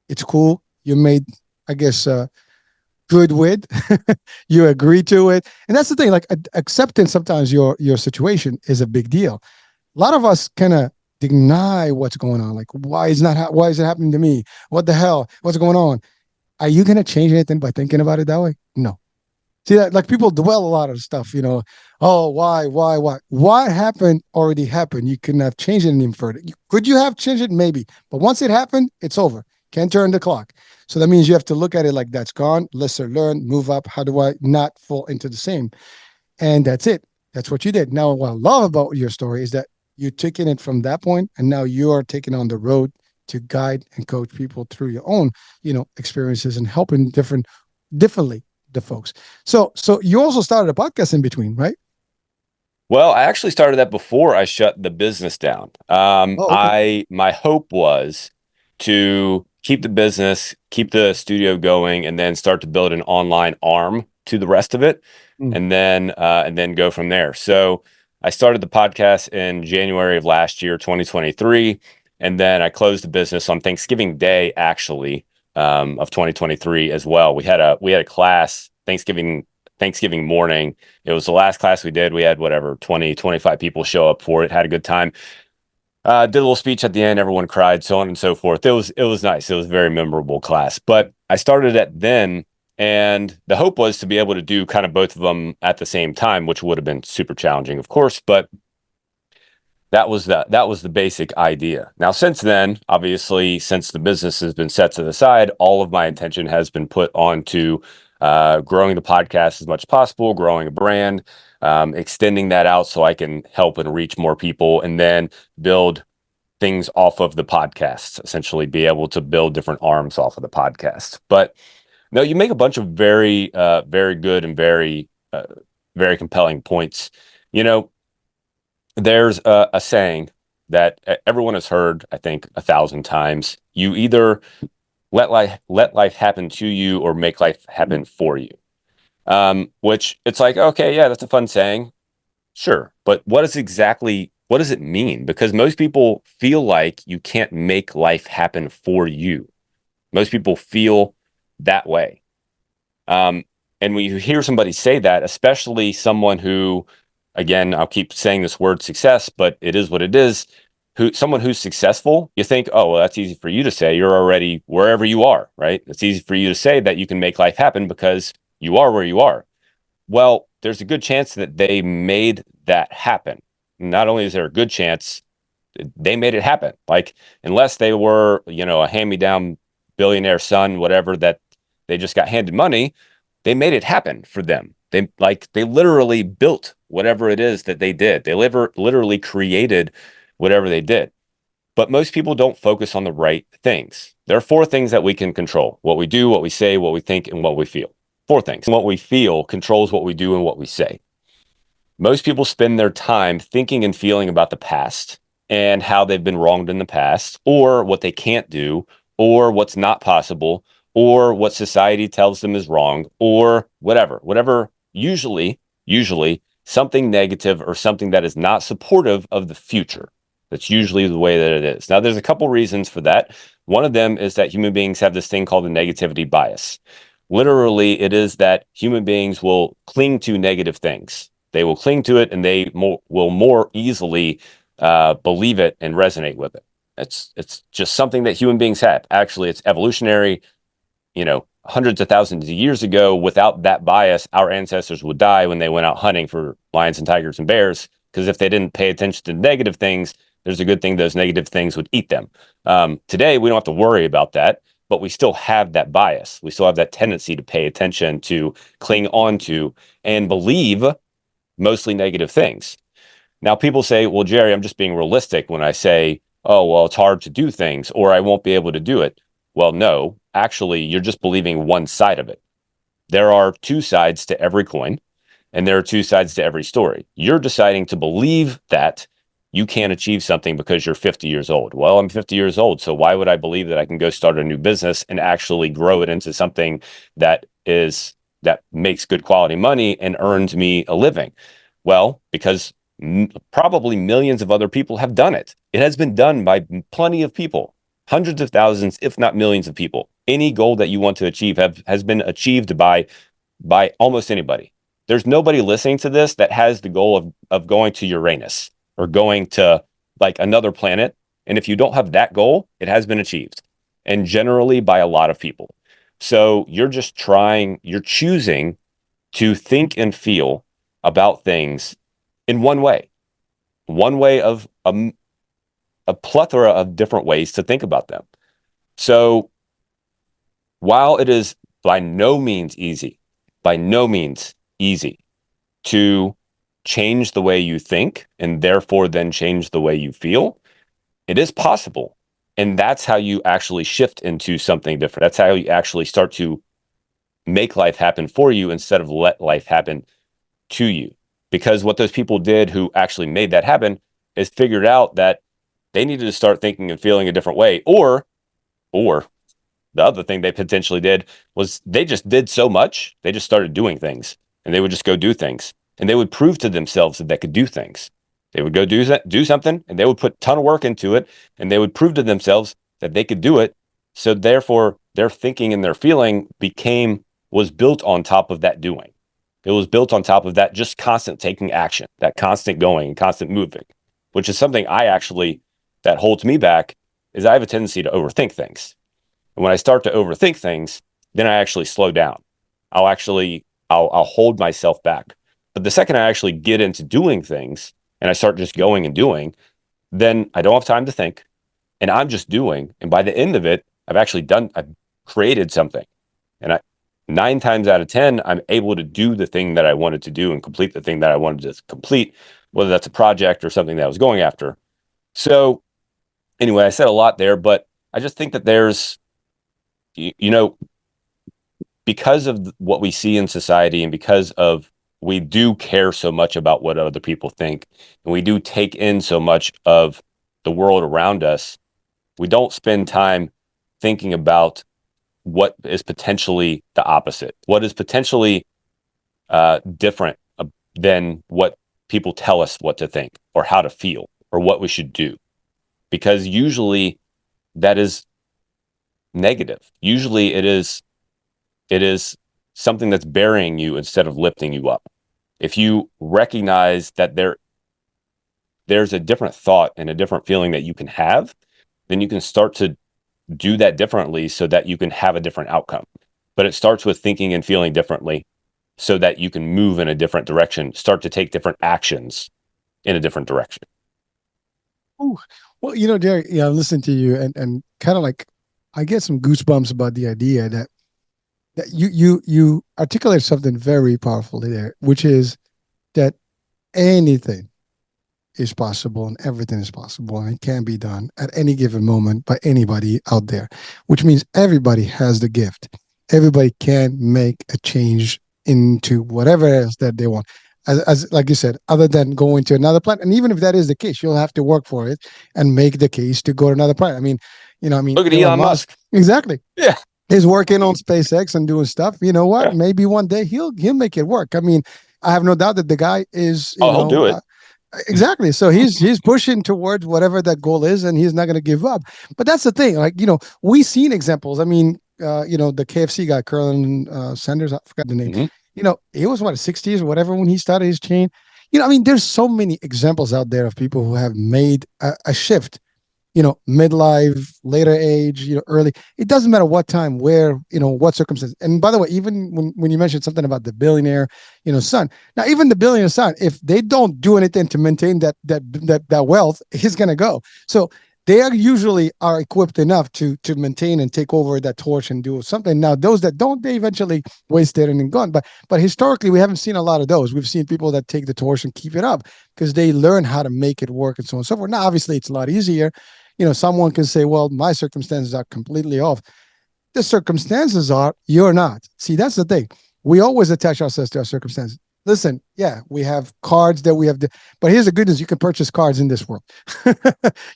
It's cool. You made, I guess, good with. You agree to it, and that's the thing. Like accepting sometimes your situation is a big deal. A lot of us kind of deny what's going on. Like, why is it happening to me? What the hell? What's going on? Are you going to change anything by thinking about it that way? No. See that, like, people dwell a lot of stuff, oh, why? What happened already happened. You couldn't have changed it any further. Could you have changed it? Maybe. But once it happened, it's over. Can't turn the clock. So that means you have to look at it like that's gone. Lesson learned, move up. How do I not fall into the same? And that's it. That's what you did. Now, what I love about your story is that you're taking it from that point, and now you are taking on the road to guide and coach people through your own, experiences and helping differently the folks. So you also started a podcast in between, right? Well, I actually started that before I shut the business down. Oh, okay. My hope was to keep the business, keep the studio going, and then start to build an online arm to the rest of it, Mm. and then go from there. So I started the podcast in January of last year, 2023, And then I closed the business on Thanksgiving Day, actually, of 2023 as well. We had a class Thanksgiving morning. It was the last class we did. We had whatever 20, 25 people show up for it. Had a good time. Did a little speech at the end. Everyone cried, so on and so forth. It was nice. It was a very memorable class. But I started at then, and the hope was to be able to do kind of both of them at the same time, which would have been super challenging, of course. But that was the basic idea. Now, since then, obviously, since the business has been set to the side, all of my attention has been put onto growing the podcast as much as possible, growing a brand, extending that out so I can help and reach more people, and then build things off of the podcast, essentially be able to build different arms off of the podcast. But no, you make a bunch of very good and very compelling points. You know, there's a saying that everyone has heard, I think, 1,000 times. You either let life happen to you or make life happen for you. Which it's like, okay, yeah, that's a fun saying, sure, but what does it mean? Because most people feel like you can't make life happen for you. Most people feel that way. Um, and when you hear somebody say that, especially someone who, again, I'll keep saying this word success, but it is what it is. Someone who's successful, you think, oh, well, that's easy for you to say. You're already wherever you are, right? It's easy for you to say that you can make life happen because you are where you are. Well, there's a good chance that they made that happen. Not only is there a good chance, they made it happen. Like, unless they were, a hand-me-down billionaire son, whatever, that they just got handed money, they made it happen for them. They literally built whatever it is that they did. They literally created whatever they did. But most people don't focus on the right things. There are four things that we can control: what we do, what we say, what we think, and what we feel. Four things. What we feel controls what we do and what we say. Most people spend their time thinking and feeling about the past and how they've been wronged in the past, or what they can't do, or what's not possible, or what society tells them is wrong, or whatever, usually something negative or something that is not supportive of the future. That's usually the way that it is. Now, there's a couple reasons for that. One of them is that human beings have this thing called the negativity bias. Literally, it is that human beings will cling to negative things. They will cling to it, and they will more easily believe it and resonate with it. It's just something that human beings have. Actually, it's evolutionary. Hundreds of thousands of years ago, without that bias, our ancestors would die when they went out hunting for lions and tigers and bears, because if they didn't pay attention to negative things, there's a good thing those negative things would eat them. Today, we don't have to worry about that, but we still have that bias. We still have that tendency to pay attention, to cling on to, and believe mostly negative things. Now, people say, well, Jerry, I'm just being realistic when I say, oh, well, it's hard to do things, or I won't be able to do it. Well, no, actually, you're just believing one side of it. There are two sides to every coin, and there are two sides to every story. You're deciding to believe that you can't achieve something because you're 50 years old. Well, I'm 50 years old, so why would I believe that I can go start a new business and actually grow it into something that makes good quality money and earns me a living? Well, because probably millions of other people have done it. It has been done by plenty of people, hundreds of thousands, if not millions of people. Any goal that you want to achieve has been achieved by almost anybody. There's nobody listening to this that has the goal of going to Uranus or going to like another planet. And if you don't have that goal, it has been achieved, and generally by a lot of people. So you're choosing to think and feel about things in one way of a plethora of different ways to think about them. So while it is by no means easy to change the way you think and therefore then change the way you feel, it is possible. And that's how you actually shift into something different. That's how you actually start to make life happen for you instead of let life happen to you. Because what those people did who actually made that happen is figured out that they needed to start thinking and feeling a different way. Or the other thing they potentially did was they just did so much, they just started doing things, and they would just go do things, and they would prove to themselves that they could do things. They would go do something, and they would put a ton of work into it, and they would prove to themselves that they could do it. So therefore, their thinking and their feeling became was built on top of that doing. It was built on top of that just constant taking action, that constant going and constant moving, which is something I actually that holds me back is I have a tendency to overthink things. And when I start to overthink things, then I actually slow down. I'll hold myself back. But the second I actually get into doing things and I start just going and doing, then I don't have time to think and I'm just doing. And by the end of it, I've created something. And 9 times out of 10, I'm able to do the thing that I wanted to do and complete the thing that I wanted to complete, whether that's a project or something that I was going after. So anyway, I said a lot there, but I just think that there's, you know, because of what we see in society and because of we do care so much about what other people think and we do take in so much of the world around us, we don't spend time thinking about what is potentially the opposite, what is potentially different than what people tell us what to think or how to feel or what we should do. Because usually that is negative. Usually it is something that's burying you instead of lifting you up. If you recognize that there's a different thought and a different feeling that you can have, then you can start to do that differently so that you can have a different outcome. But it starts with thinking and feeling differently so that you can move in a different direction, start to take different actions in a different direction. Ooh. Well, Derek, yeah, I'm listening to you and kind of like I get some goosebumps about the idea that you articulate something very powerfully there, which is that anything is possible and everything is possible and it can be done at any given moment by anybody out there, which means everybody has the gift. Everybody can make a change into whatever it is that they want. As like you said, other than going to another planet, and even if that is the case, you'll have to work for it and make the case to go to another planet. Look at Elon Elon Musk, Musk. exactly, Yeah. is working on SpaceX and doing stuff. You know what? Yeah. Maybe one day he'll make it work. I have no doubt that the guy is, Oh, he'll do it. exactly. So he's pushing towards whatever that goal is, and he's not going to give up. But that's the thing. Like we've seen examples. The KFC guy, Colonel Sanders, I forgot the name. Mm-hmm. He was what 60s or whatever when he started his chain. There's so many examples out there of people who have made a shift, midlife, later age, early. It doesn't matter what time, where, what circumstance. And by the way, even when you mentioned something about the billionaire, son. Now, even the billionaire son, if they don't do anything to maintain that wealth, he's gonna go. So they are usually equipped enough to maintain and take over that torch and do something. Now, those that don't, they eventually waste it and then gone. But historically, we haven't seen a lot of those. We've seen people that take the torch and keep it up because they learn how to make it work and so on and so forth. Now, obviously, it's a lot easier. Someone can say, well, my circumstances are completely off. The circumstances are, you're not. See, that's the thing. We always attach ourselves to our circumstances. Listen, yeah, we have cards that we have, but here's the good news. You can purchase cards in this world.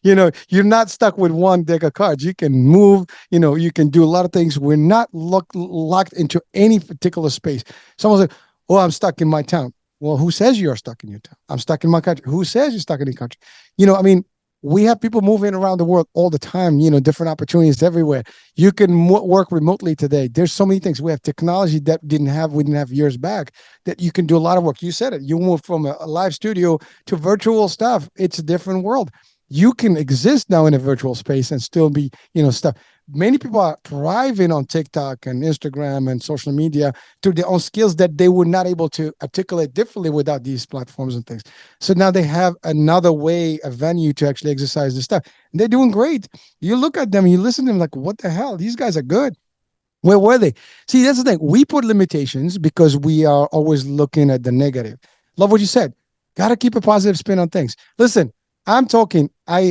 You're not stuck with one deck of cards. You can move, you can do a lot of things. We're not locked into any particular space. Someone said, oh, I'm stuck in my town. Well, who says you're stuck in your town? I'm stuck in my country. Who says you're stuck in your country? We have people moving around the world all the time, different opportunities everywhere. You can work remotely today. There's so many things. We have technology that we didn't have years back that you can do a lot of work. You said it. You moved from a live studio to virtual stuff. It's a different world. You can exist now in a virtual space and still be, stuff. Many people are thriving on TikTok and Instagram and social media through their own skills that they were not able to articulate differently without these platforms and things. So now they have another way, a venue to actually exercise this stuff. And they're doing great. You look at them, you listen to them like, what the hell? These guys are good. Where were they? See, that's the thing. We put limitations because we are always looking at the negative. Love what you said. Got to keep a positive spin on things. Listen, I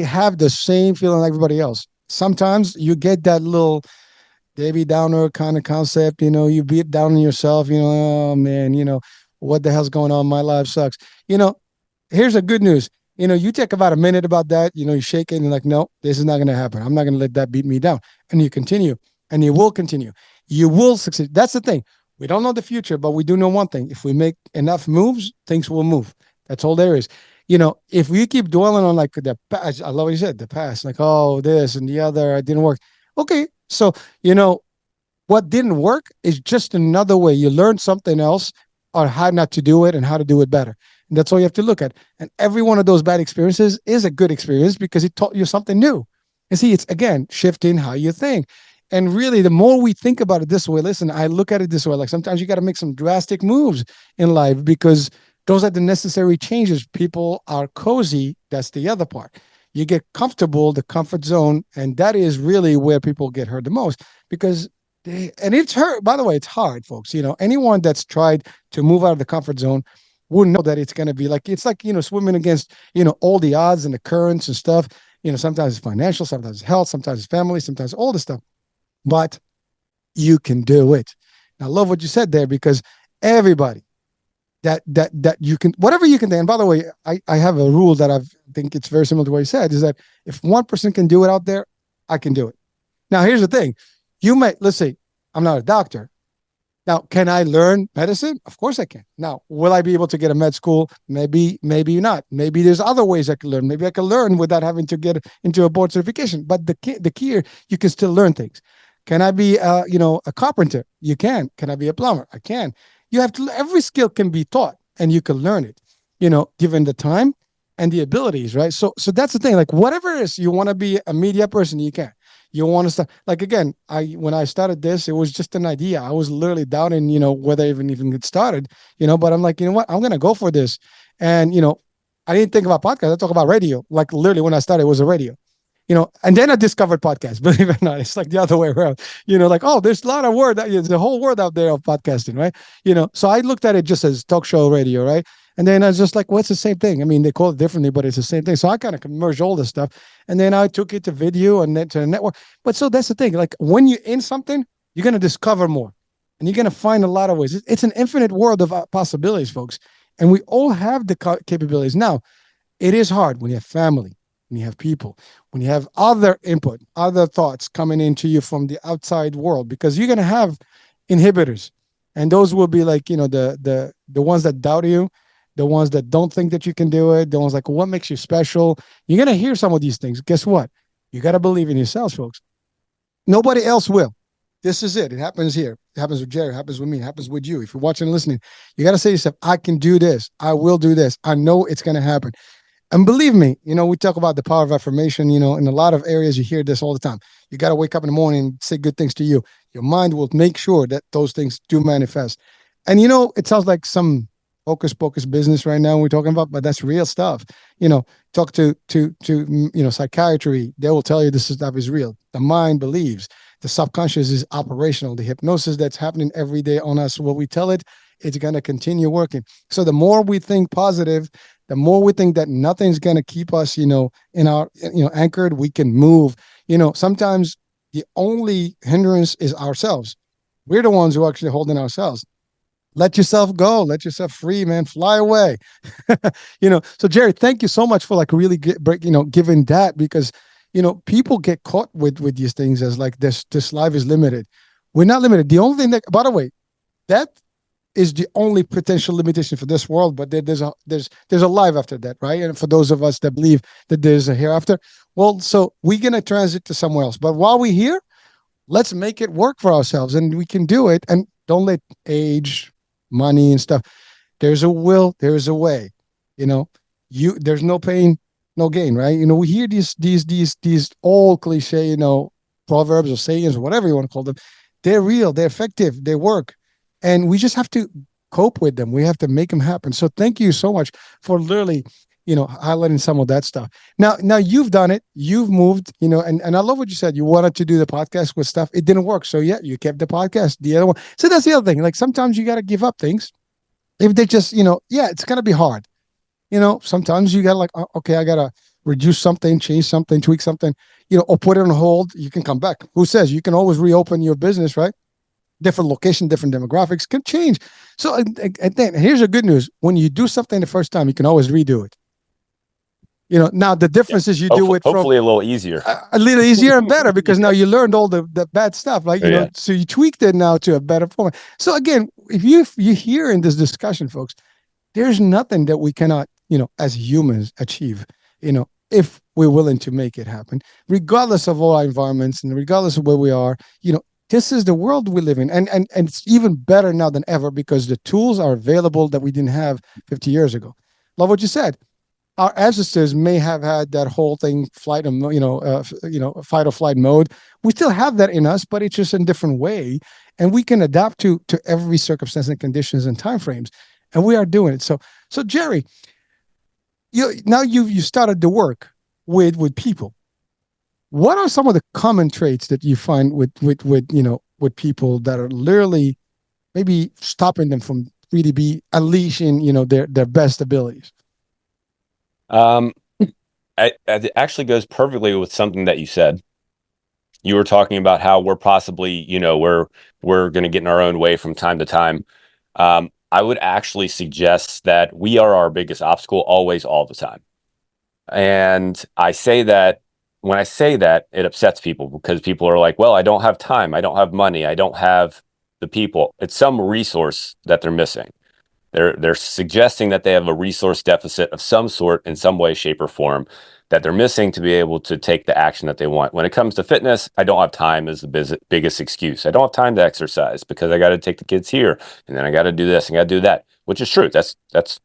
have the same feeling like everybody else. Sometimes you get that little Debbie Downer kind of concept, you beat down on yourself, oh man, what the hell's going on? My life sucks. Here's the good news. You take about a minute about that, you shake it and you're like, no, this is not going to happen. I'm not going to let that beat me down. And you continue and you will continue. You will succeed. That's the thing. We don't know the future, but we do know one thing. If we make enough moves, things will move. That's all there is. if we keep dwelling on like the past, I love what you said, the past, like, oh, this and the other, it didn't work. Okay. So, you know, what didn't work is just another way. You learn something else on how not to do it and how to do it better. And that's all you have to look at. And every one of those bad experiences is a good experience because it taught you something new. And see, it's again shifting how you think. And really, the more we think about it this way, listen, I look at it this way, like sometimes you got to make some drastic moves in life because those are the necessary changes. People are cozy. That's the other part. You get comfortable, the comfort zone, and that is really where people get hurt the most because and it's hard. By the way, it's hard, folks. Anyone that's tried to move out of the comfort zone will know that it's going to be like it's like swimming against all the odds and the currents and stuff. Sometimes it's financial, sometimes it's health, sometimes it's family, sometimes all the stuff. But you can do it. I love what you said there because everybody that you can whatever you can do. And by the way, I have a rule that I think it's very similar to what you said is that if one person can do it out there, I can do it. Now here's the thing. Let's say I'm not a doctor. Now, can I learn medicine? Of course I can. Now, will I be able to get a med school? Maybe not. Maybe there's other ways I can learn. Maybe I can learn without having to get into a board certification. But the key here, you can still learn things. Can I be, a carpenter? You can. Can I be a plumber? I can. You have to. Every skill can be taught, and you can learn it. Given the time and the abilities, right? So that's the thing. Like whatever it is, you want to be a media person, you can. You want to start like again. When I started this, it was just an idea. I was literally doubting, whether I even get started, But I'm like, you know what? I'm gonna go for this, and I didn't think about podcasts. I talk about radio. Like literally, when I started, it was a radio. And then I discovered podcasts. Believe it or not, it's like the other way around. Like, oh, there's a lot of there's a whole world out there of podcasting, right? So I looked at it just as talk show radio, right? And then I was just like, well, it's the same thing. I mean, they call it differently, but it's the same thing. So I kind of merged all this stuff. And then I took it to video and then to the network. But so that's the thing. Like when you're in something, you're going to discover more and you're going to find a lot of ways. It's an infinite world of possibilities, folks. And we all have the capabilities. Now, it is hard when you have family, when you have people, when you have other input, other thoughts coming into you from the outside world, because you're going to have inhibitors. And those will be like, the ones that doubt you, the ones that don't think that you can do it, the ones like, what makes you special? You're going to hear some of these things. Guess what? You got to believe in yourselves, folks. Nobody else will. This is it. It happens here. It happens with Jerry. It happens with me. It happens with you. If you're watching and listening, you got to say to yourself, I can do this. I will do this. I know it's going to happen. And believe me, we talk about the power of affirmation, in a lot of areas, you hear this all the time. You got to wake up in the morning and say good things to you. Your mind will make sure that those things do manifest. And, it sounds like some hocus pocus business right now we're talking about, but that's real stuff. Talk to psychiatry. They will tell you this stuff is real. The mind believes. The subconscious is operational. The hypnosis that's happening every day on us, what we tell it, it's going to continue working. So the more we think positive, the more we think that nothing's going to keep us, in our, anchored, we can move. Sometimes the only hindrance is ourselves. We're the ones who are actually holding ourselves. Let yourself go. Let yourself free, man. Fly away. So Jerry, thank you so much for like really giving that, because, people get caught with these things as like this life is limited. We're not limited. The only thing that, by the way, that is the only potential limitation for this world, but there's a life after that, right? And for those of us that believe that there's a hereafter, well, so we're gonna transit to somewhere else. But while we're here, let's make it work for ourselves, and we can do it. And don't let age, money, and stuff. There's a will, there's a way. There's no pain, no gain, right? We hear these old cliche, proverbs or sayings or whatever you want to call them. They're real, they're effective, they work. And we just have to cope with them. We have to make them happen. So thank you so much for literally, highlighting some of that stuff. Now you've done it. You've moved, and I love what you said. You wanted to do the podcast with stuff. It didn't work. So yeah, you kept the podcast. The other one. So that's the other thing. Like sometimes you got to give up things. If they just, yeah, it's going to be hard. Sometimes you got to like, okay, I got to reduce something, change something, tweak something, or put it on hold. You can come back. Who says you can always reopen your business, right? Different location, different demographics can change. So and then here's the good news. When you do something the first time, you can always redo it. Now the difference is you do it hopefully a little easier. A little easier and better, because now you learned all the bad stuff, like, so you tweaked it now to a better format. So again, if you hear in this discussion, folks, there's nothing that we cannot as humans achieve, if we're willing to make it happen, regardless of all our environments and regardless of where we are. This is the world we live in, and it's even better now than ever because the tools are available that we didn't have 50 years ago. Love what you said. Our ancestors may have had that whole thing, fight or flight mode. We still have that in us, but it's just in a different way, and we can adapt to every circumstance and conditions and time frames, and we are doing it. So Jerry, you started to work with people. What are some of the common traits that you find with people that are literally maybe stopping them from really be unleashing their best abilities? Um, it actually goes perfectly with something that you said. You were talking about how we're possibly, we're going to get in our own way from time to time. I would actually suggest that we are our biggest obstacle always, all the time. And I say that when I say that, it upsets people because people are like, well, I don't have time. I don't have money. I don't have the people. It's some resource that they're missing. They're suggesting that they have a resource deficit of some sort in some way, shape, or form that they're missing to be able to take the action that they want. When it comes to fitness, I don't have time is the biggest excuse. I don't have time to exercise because I got to take the kids here and then I got to do this and got to do that, which is true. That's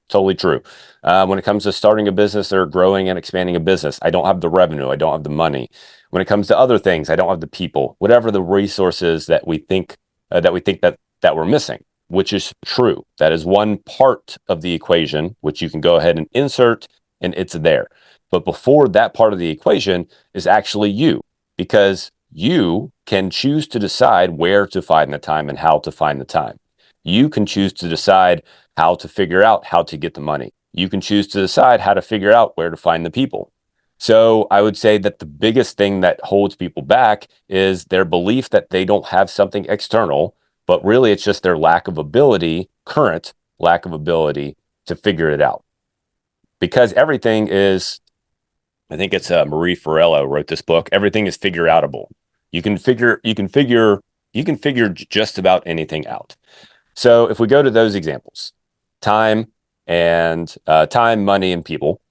totally true. When it comes to starting a business or growing and expanding a business, I don't have the revenue. I don't have the money. When it comes to other things, I don't have the people. Whatever the resources that we think that we're missing, which is true. That is one part of the equation, which you can go ahead and insert, and it's there. But before that part of the equation is actually you, because you can choose to decide where to find the time and how to find the time. You can choose to decide how to figure out how to get the money. You can choose to decide how to figure out where to find the people. So I would say that the biggest thing that holds people back is their belief that they don't have something external, but really it's just their current lack of ability to figure it out. Because everything is, I think it's Marie Forello wrote this book. Everything is figure outable. You can figure just about anything out. So if we go to those examples, time time, money, and people.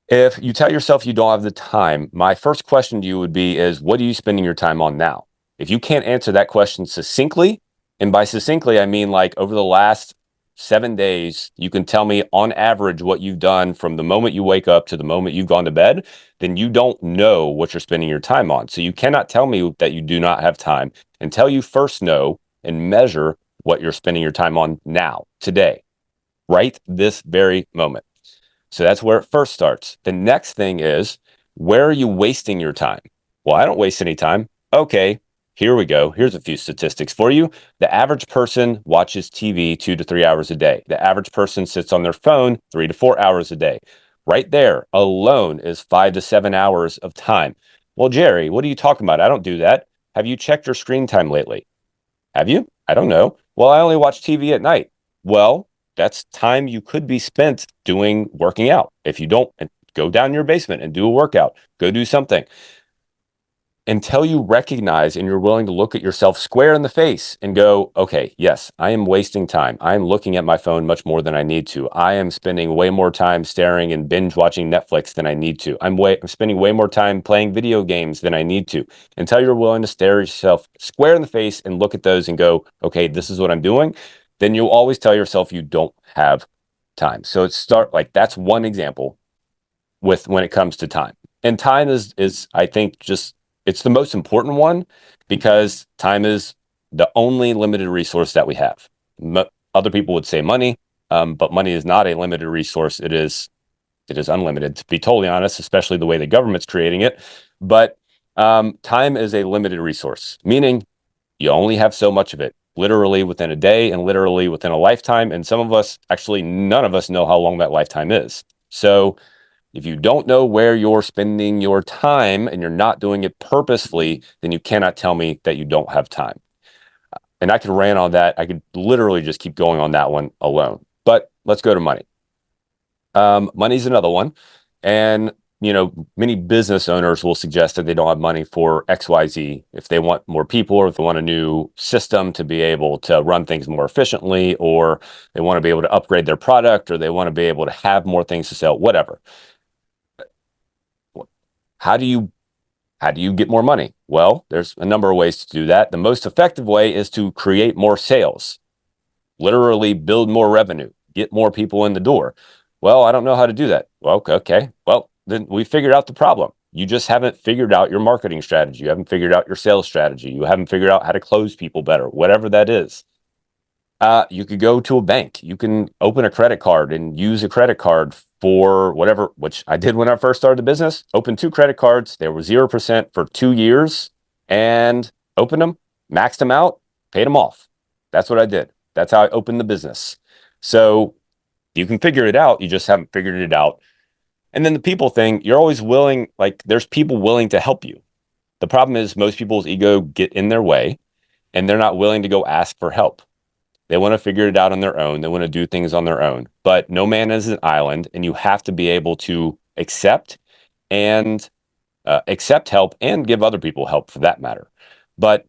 If you tell yourself you don't have the time, my first question to you would be is what are you spending your time on now? If you can't answer that question succinctly, and by succinctly, I mean like over the last 7 days, you can tell me on average what you've done from the moment you wake up to the moment you've gone to bed, then you don't know what you're spending your time on. So you cannot tell me that you do not have time until you first know and measure what you're spending your time on now, today, right this very moment. So that's where it first starts. The next thing is, where are you wasting your time? Well, I don't waste any time. Okay, here we go. Here's a few statistics for you. The average person watches TV 2 to 3 hours a day. The average person sits on their phone 3 to 4 hours a day. Right there alone is 5 to 7 hours of time. Well, Jerry, what are you talking about? I don't do that. Have you checked your screen time lately? Have you? I don't know. Well, I only watch TV at night. Well, that's time you could be spent doing working out. If you don't, go down your basement and do a workout, go do something until you recognize and you're willing to look at yourself square in the face and go, okay, yes, I am wasting time. I am looking at my phone much more than I need to. I am spending way more time staring and binge watching Netflix than I need to. I'm spending way more time playing video games than I need to. Until you're willing to stare yourself square in the face and look at those and go, okay, this is what I'm doing, then you'll always tell yourself you don't have time. So that's one example with when it comes to time. And time is I think just it's the most important one because time is the only limited resource that we have. Other people would say money, but money is not a limited resource. It is unlimited, to be totally honest, especially the way the government's creating it. But time is a limited resource, meaning you only have so much of it, literally within a day and literally within a lifetime. And some of us, actually, none of us know how long that lifetime is. So if you don't know where you're spending your time and you're not doing it purposefully, then you cannot tell me that you don't have time. And I could rant on that. I could literally just keep going on that one alone. But let's go to money. Money's another one. And many business owners will suggest that they don't have money for XYZ. If they want more people, or if they want a new system to be able to run things more efficiently, or they want to be able to upgrade their product, or they want to be able to have more things to sell, whatever. How do you get more money? Well, there's a number of ways to do that. The most effective way is to create more sales, literally build more revenue, get more people in the door. Well, I don't know how to do that. Well, okay. Well, then we figured out the problem. You just haven't figured out your marketing strategy. You haven't figured out your sales strategy. You haven't figured out how to close people better, whatever that is. You could go to a bank. You can open a credit card and use a credit card for whatever, which I did when I first started the business. Opened two credit cards. They were 0% for 2 years and opened them, maxed them out, paid them off. That's what I did. That's how I opened the business. So you can figure it out. You just haven't figured it out. And then the people thing, you're always willing, like there's people willing to help you. The problem is most people's ego get in their way and they're not willing to go ask for help. They want to figure it out on their own. They want to do things on their own. But no man is an island, and you have to be able to and accept help and give other people help for that matter. But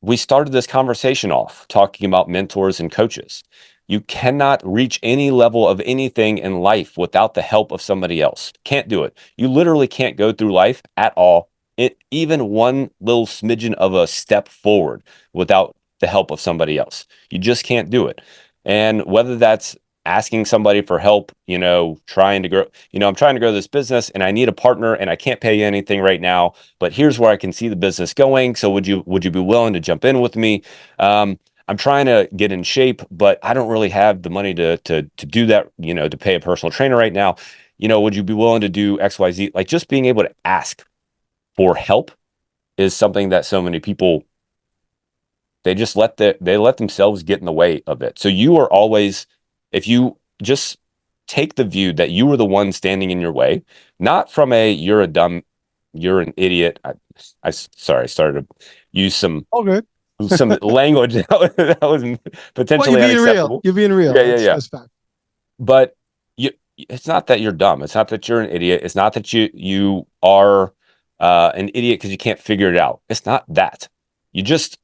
we started this conversation off talking about mentors and coaches. You cannot reach any level of anything in life without the help of somebody else. Can't do it. You literally can't go through life at all, even one little smidgen of a step forward without the help of somebody else. You just can't do it. And whether that's asking somebody for help, trying to grow, I'm trying to grow this business and I need a partner and I can't pay you anything right now, but here's where I can see the business going. So would you be willing to jump in with me? I'm trying to get in shape, but I don't really have the money to do that, to pay a personal trainer right now. Would you be willing to do XYZ? Like just being able to ask for help is something that so many people, they just let themselves get in the way of it. So you are always, if you just take the view that you were the one standing in your way, not from you're an idiot. Sorry, I started to use All good. some language that was Well, potentially unacceptable. You're being real. Yeah. That's fact. But it's not that you're dumb. It's not that you're an idiot. It's not that you are an idiot because you can't figure it out. It's not that. You're just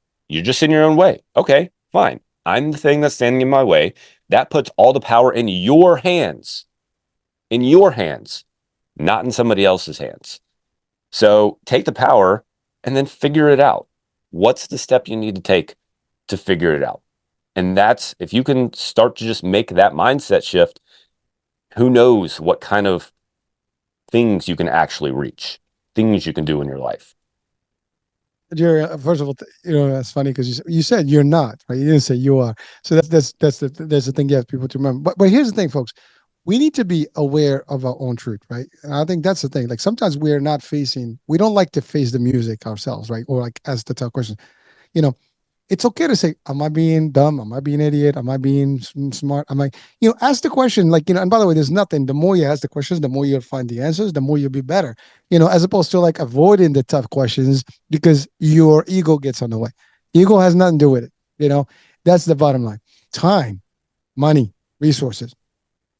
in your own way. Okay, fine. I'm the thing that's standing in my way. That puts all the power in your hands, not in somebody else's hands. So take the power and then figure it out. What's the step you need to take to figure it out? And that's, if you can start to just make that mindset shift, who knows what kind of things you can actually reach, things you can do in your life. Jerry, first of all, that's funny because you said you're not, right? You didn't say you are. So that's the thing you have people to remember. But here's the thing, folks. We need to be aware of our own truth, right? And I think that's the thing. Like sometimes we don't like to face the music ourselves, right? Or like ask the tough question. You know, it's okay to say, am I being dumb? Am I being an idiot? Am I being smart? Am I, ask the question, like, and by the way, there's nothing, the more you ask the questions, the more you'll find the answers, the more you'll be better, as opposed to like avoiding the tough questions because your ego gets on the way. Ego has nothing to do with it. That's the bottom line. Time, money, resources.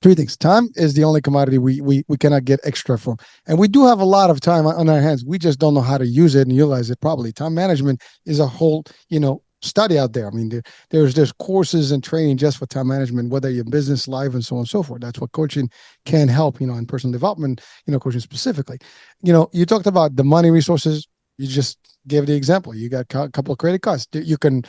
Three things. Time is the only commodity we cannot get extra from. And we do have a lot of time on our hands. We just don't know how to use it and utilize it properly. Time management is a whole, study out there. I mean, there's courses and training just for time management, whether you're business, life, and so on and so forth. That's what coaching can help, in personal development, coaching specifically. You talked about the money resources. You just gave the example. You got a couple of credit cards. You can,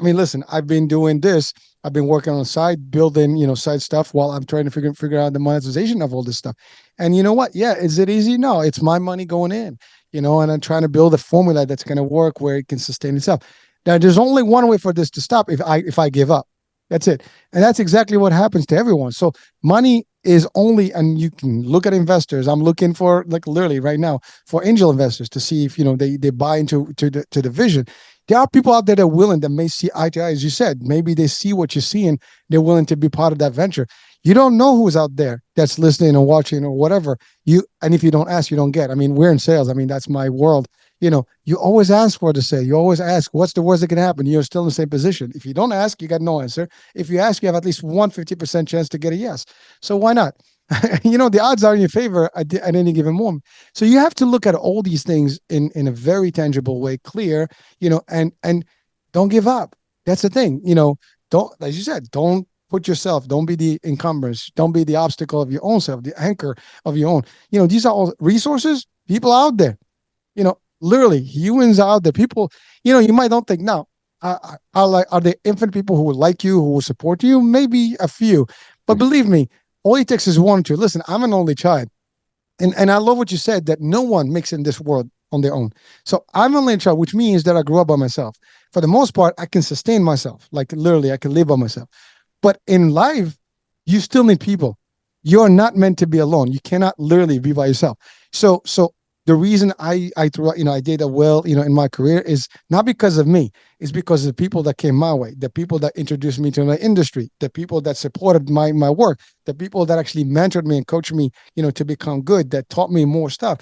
listen, I've been doing this. I've been working on the side, building, side stuff while I'm trying to figure out the monetization of all this stuff. And you know what? Yeah, is it easy? No, it's my money going in, and I'm trying to build a formula that's going to work where it can sustain itself. Now, there's only one way for this to stop if I give up. That's it. And that's exactly what happens to everyone. So money is only, and you can look at investors. I'm looking for, like literally right now, for angel investors to see if, they buy into the vision. There are people out there that are willing, that may see eye to eye, as you said. Maybe they see what you're seeing. They're willing to be part of that venture. You don't know who's out there that's listening or watching or whatever. And if you don't ask, you don't get. I mean, we're in sales. I mean, that's my world. You always ask for it to say. You always ask, what's the worst that can happen? You're still in the same position. If you don't ask, you got no answer. If you ask, you have at least 50% chance to get a yes. So why not? The odds are in your favor at any given moment. So you have to look at all these things in a very tangible way, clear, and don't give up. That's the thing. Don't, as you said, don't be the encumbrance, don't be the obstacle of your own self, the anchor of your own. These are all resources, people out there, literally humans out there, people, you might don't think now, are there infinite people who would like you, who will support you? Maybe a few, but believe me, all it takes is one or two. Listen, I'm an only child. And I love what you said that no one makes it in this world on their own. So I'm only a child, which means that I grew up by myself. For the most part, I can sustain myself. Like literally, I can live by myself. But in life, you still need people. You're not meant to be alone. You cannot literally be by yourself. So the reason I threw I did well in my career is not because of me. It's because of the people that came my way, the people that introduced me to my industry, the people that supported my work, the people that actually mentored me and coached me to become good, that taught me more stuff.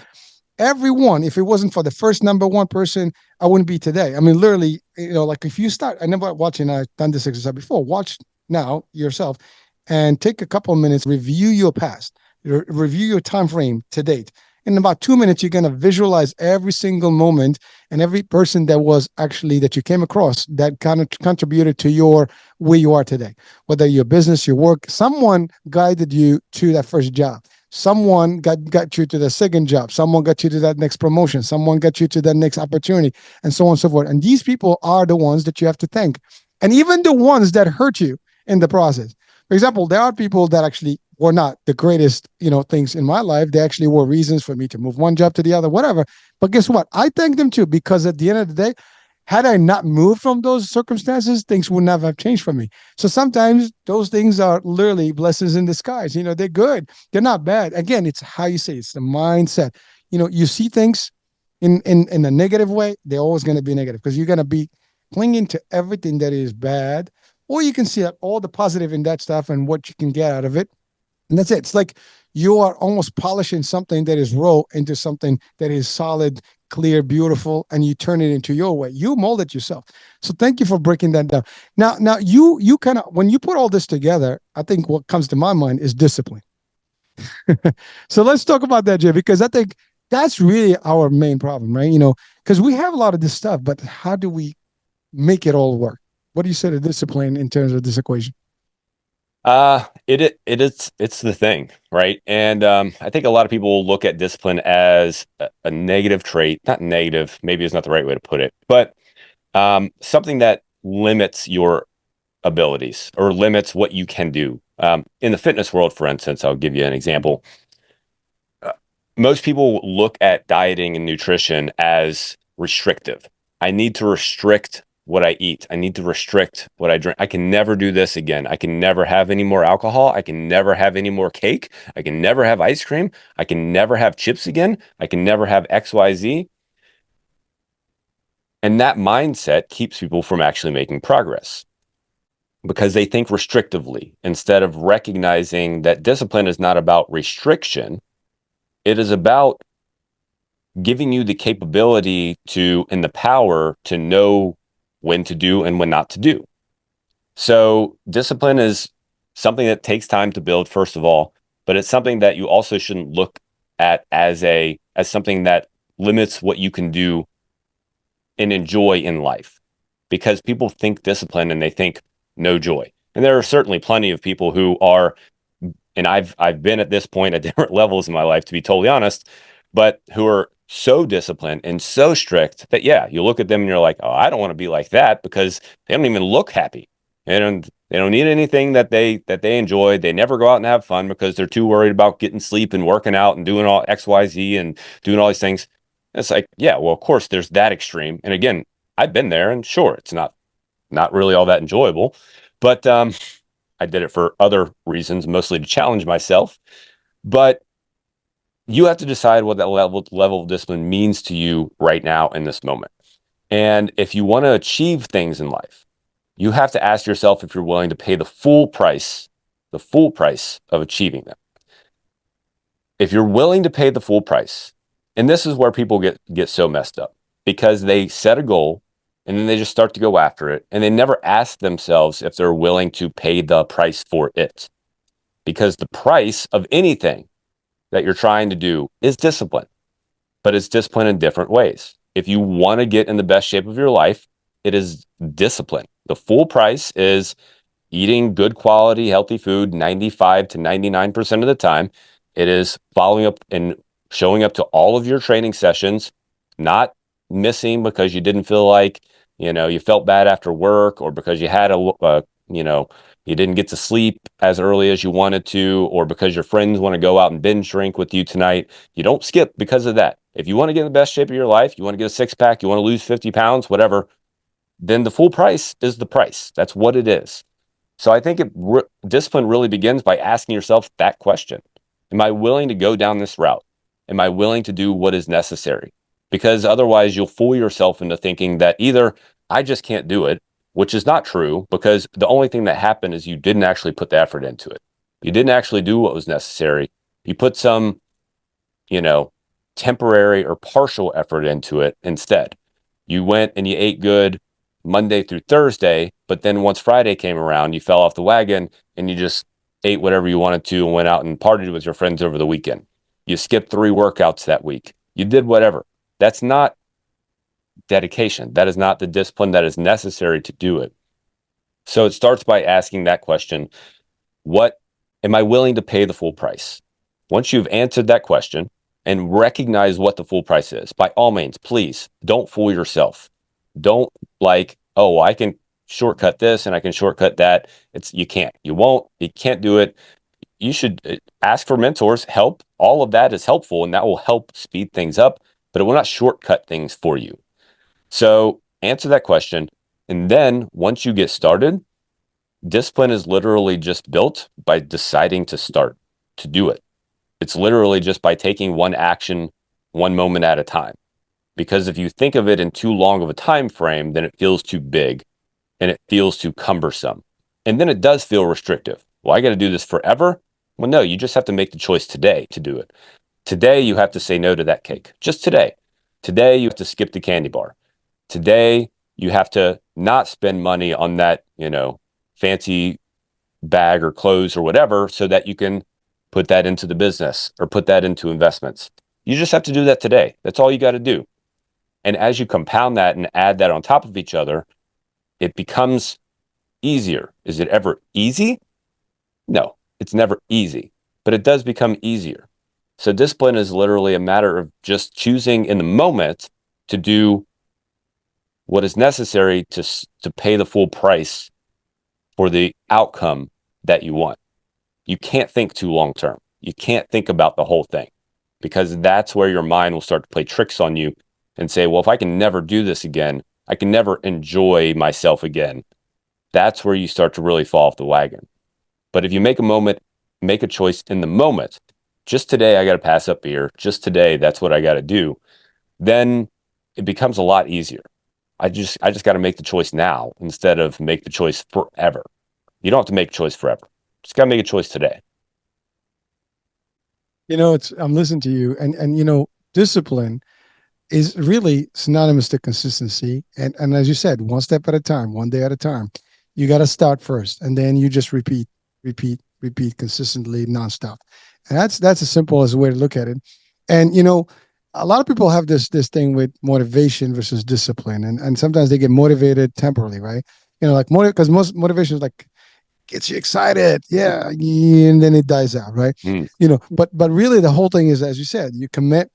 Everyone, if it wasn't for the first number one person, I wouldn't be today. I mean, literally, like if you start, I never watching, I've done this exercise before. Watch now yourself and take a couple of minutes, review your past, review your time frame to date. In about 2 minutes, you're going to visualize every single moment and every person that was actually that you came across that kind of contributed to your where you are today. Whether your business, your work, someone guided you to that first job. Someone got you to the second job. Someone got you to that next promotion. Someone got you to that next opportunity, and so on and so forth. And these people are the ones that you have to thank, and even the ones that hurt you in the process. For example, there are people that actually were not the greatest, things in my life. They actually were reasons for me to move one job to the other, whatever. But guess what? I thank them too, because at the end of the day, had I not moved from those circumstances, things would never have changed for me. So sometimes those things are literally blessings in disguise. They're good. They're not bad. Again, it's how you say it. It's the mindset. You see things in a negative way, they're always going to be negative because you're going to be clinging to everything that is bad, or you can see all the positive in that stuff and what you can get out of it. And that's it. It's like you are almost polishing something that is raw into something that is solid, clear, beautiful, and you turn it into your way. You mold it yourself. So thank you for breaking that down. Now you kind of when you put all this together, I think what comes to my mind is discipline. So let's talk about that, Jay, because I think that's really our main problem, right? Because we have a lot of this stuff, but how do we make it all work? What do you say to discipline in terms of this equation? It's the thing, right? And I think a lot of people will look at discipline as a negative trait. Not negative, maybe is not the right way to put it, but something that limits your abilities or limits what you can do. In the fitness world, for instance, I'll give you an example. Uh, Most people look at dieting and nutrition as restrictive. I need to restrict what I eat. I need to restrict what I drink. I can never do this again. I can never have any more alcohol. I can never have any more cake. I can never have ice cream. I can never have chips again. I can never have XYZ. And that mindset keeps people from actually making progress because they think restrictively instead of recognizing that discipline is not about restriction. It is about giving you the capability to and the power to know when to do and when not to do. So discipline is something that takes time to build, first of all, but it's something that you also shouldn't look at as something that limits what you can do and enjoy in life. Because people think discipline and they think no joy. And there are certainly plenty of people who are, and I've been at this point at different levels in my life, to be totally honest, but who are so disciplined and so strict that yeah, you look at them and you're like, oh, I don't want to be like that because they don't even look happy. They don't need anything that they enjoy. They never go out and have fun because they're too worried about getting sleep and working out and doing all XYZ and doing all these things. It's like, yeah, well, of course there's that extreme. And again, I've been there and sure, it's not really all that enjoyable, but I did it for other reasons, mostly to challenge myself. But you have to decide what that level of discipline means to you right now in this moment. And if you want to achieve things in life, you have to ask yourself if you're willing to pay the full price of achieving them. If you're willing to pay the full price, and this is where people get so messed up because they set a goal and then they just start to go after it and they never ask themselves if they're willing to pay the price for it. because the price of anything that you're trying to do is discipline, but it's discipline in different ways. If you want to get in the best shape of your life, it is discipline. The full price is eating good quality, healthy food 95 to 99% of the time. It is following up and showing up to all of your training sessions, not missing because you didn't feel like, you felt bad after work, or because you had you know, you didn't get to sleep as early as you wanted to, or because your friends want to go out and binge drink with you tonight. You don't skip because of that. If you want to get in the best shape of your life, you want to get a six pack, you want to lose 50 pounds, whatever, then the full price is the price. That's what it is. So I think discipline really begins by asking yourself that question. Am I willing to go down this route? Am I willing to do what is necessary? Because otherwise you'll fool yourself into thinking that either I just can't do it, which is not true, because the only thing that happened is you didn't actually put the effort into it. You didn't actually do what was necessary. You put some, you know, temporary or partial effort into it instead. You went and you ate good Monday through Thursday, but then once Friday came around, you fell off the wagon and you just ate whatever you wanted to and went out and partied with your friends over the weekend. You skipped 3 workouts that week. You did whatever. That's not dedication. That is not the discipline that is necessary to do it. So it starts by asking that question: what am I willing to pay the full price? Once you've answered that question and recognize what the full price is, by all means, please don't fool yourself. Don't like, oh, I can shortcut this and I can shortcut that. You can't, you won't, you can't do it. You should ask for mentors, help. All of that is helpful and that will help speed things up, but it will not shortcut things for you. So answer that question. And then once you get started, discipline is literally just built by deciding to start to do it. It's literally just by taking one action, one moment at a time. Because if you think of it in too long of a time frame, then it feels too big and it feels too cumbersome. And then it does feel restrictive. Well, I got to do this forever. Well, no, you just have to make the choice today to do it. Today, you have to say no to that cake. Just today. Today, you have to skip the candy bar. Today, you have to not spend money on that, fancy bag or clothes or whatever, so that you can put that into the business or put that into investments. You just have to do that today. That's all you got to do. And as you compound that and add that on top of each other, it becomes easier. Is it ever easy? No, it's never easy, but it does become easier. So discipline is literally a matter of just choosing in the moment to do what is necessary to pay the full price for the outcome that you want. You can't think too long term. You can't think about the whole thing, because that's where your mind will start to play tricks on you and say, well, if I can never do this again, I can never enjoy myself again. That's where you start to really fall off the wagon. But if you make a choice in the moment, just today, I got to pass up beer. Just today, that's what I got to do. Then it becomes a lot easier. I just got to make the choice now instead of make the choice forever. You don't have to make a choice forever. Just got to make a choice today. I'm listening to you, and discipline is really synonymous to consistency. And as you said, one step at a time, one day at a time. You got to start first, and then you just repeat consistently, nonstop. And that's as simple as a way to look at it. And a lot of people have this thing with motivation versus discipline, and sometimes they get motivated temporarily, right? Like because most motivation is like gets you excited, yeah, and then it dies out, right? Mm. But really the whole thing is, as you said, you commit.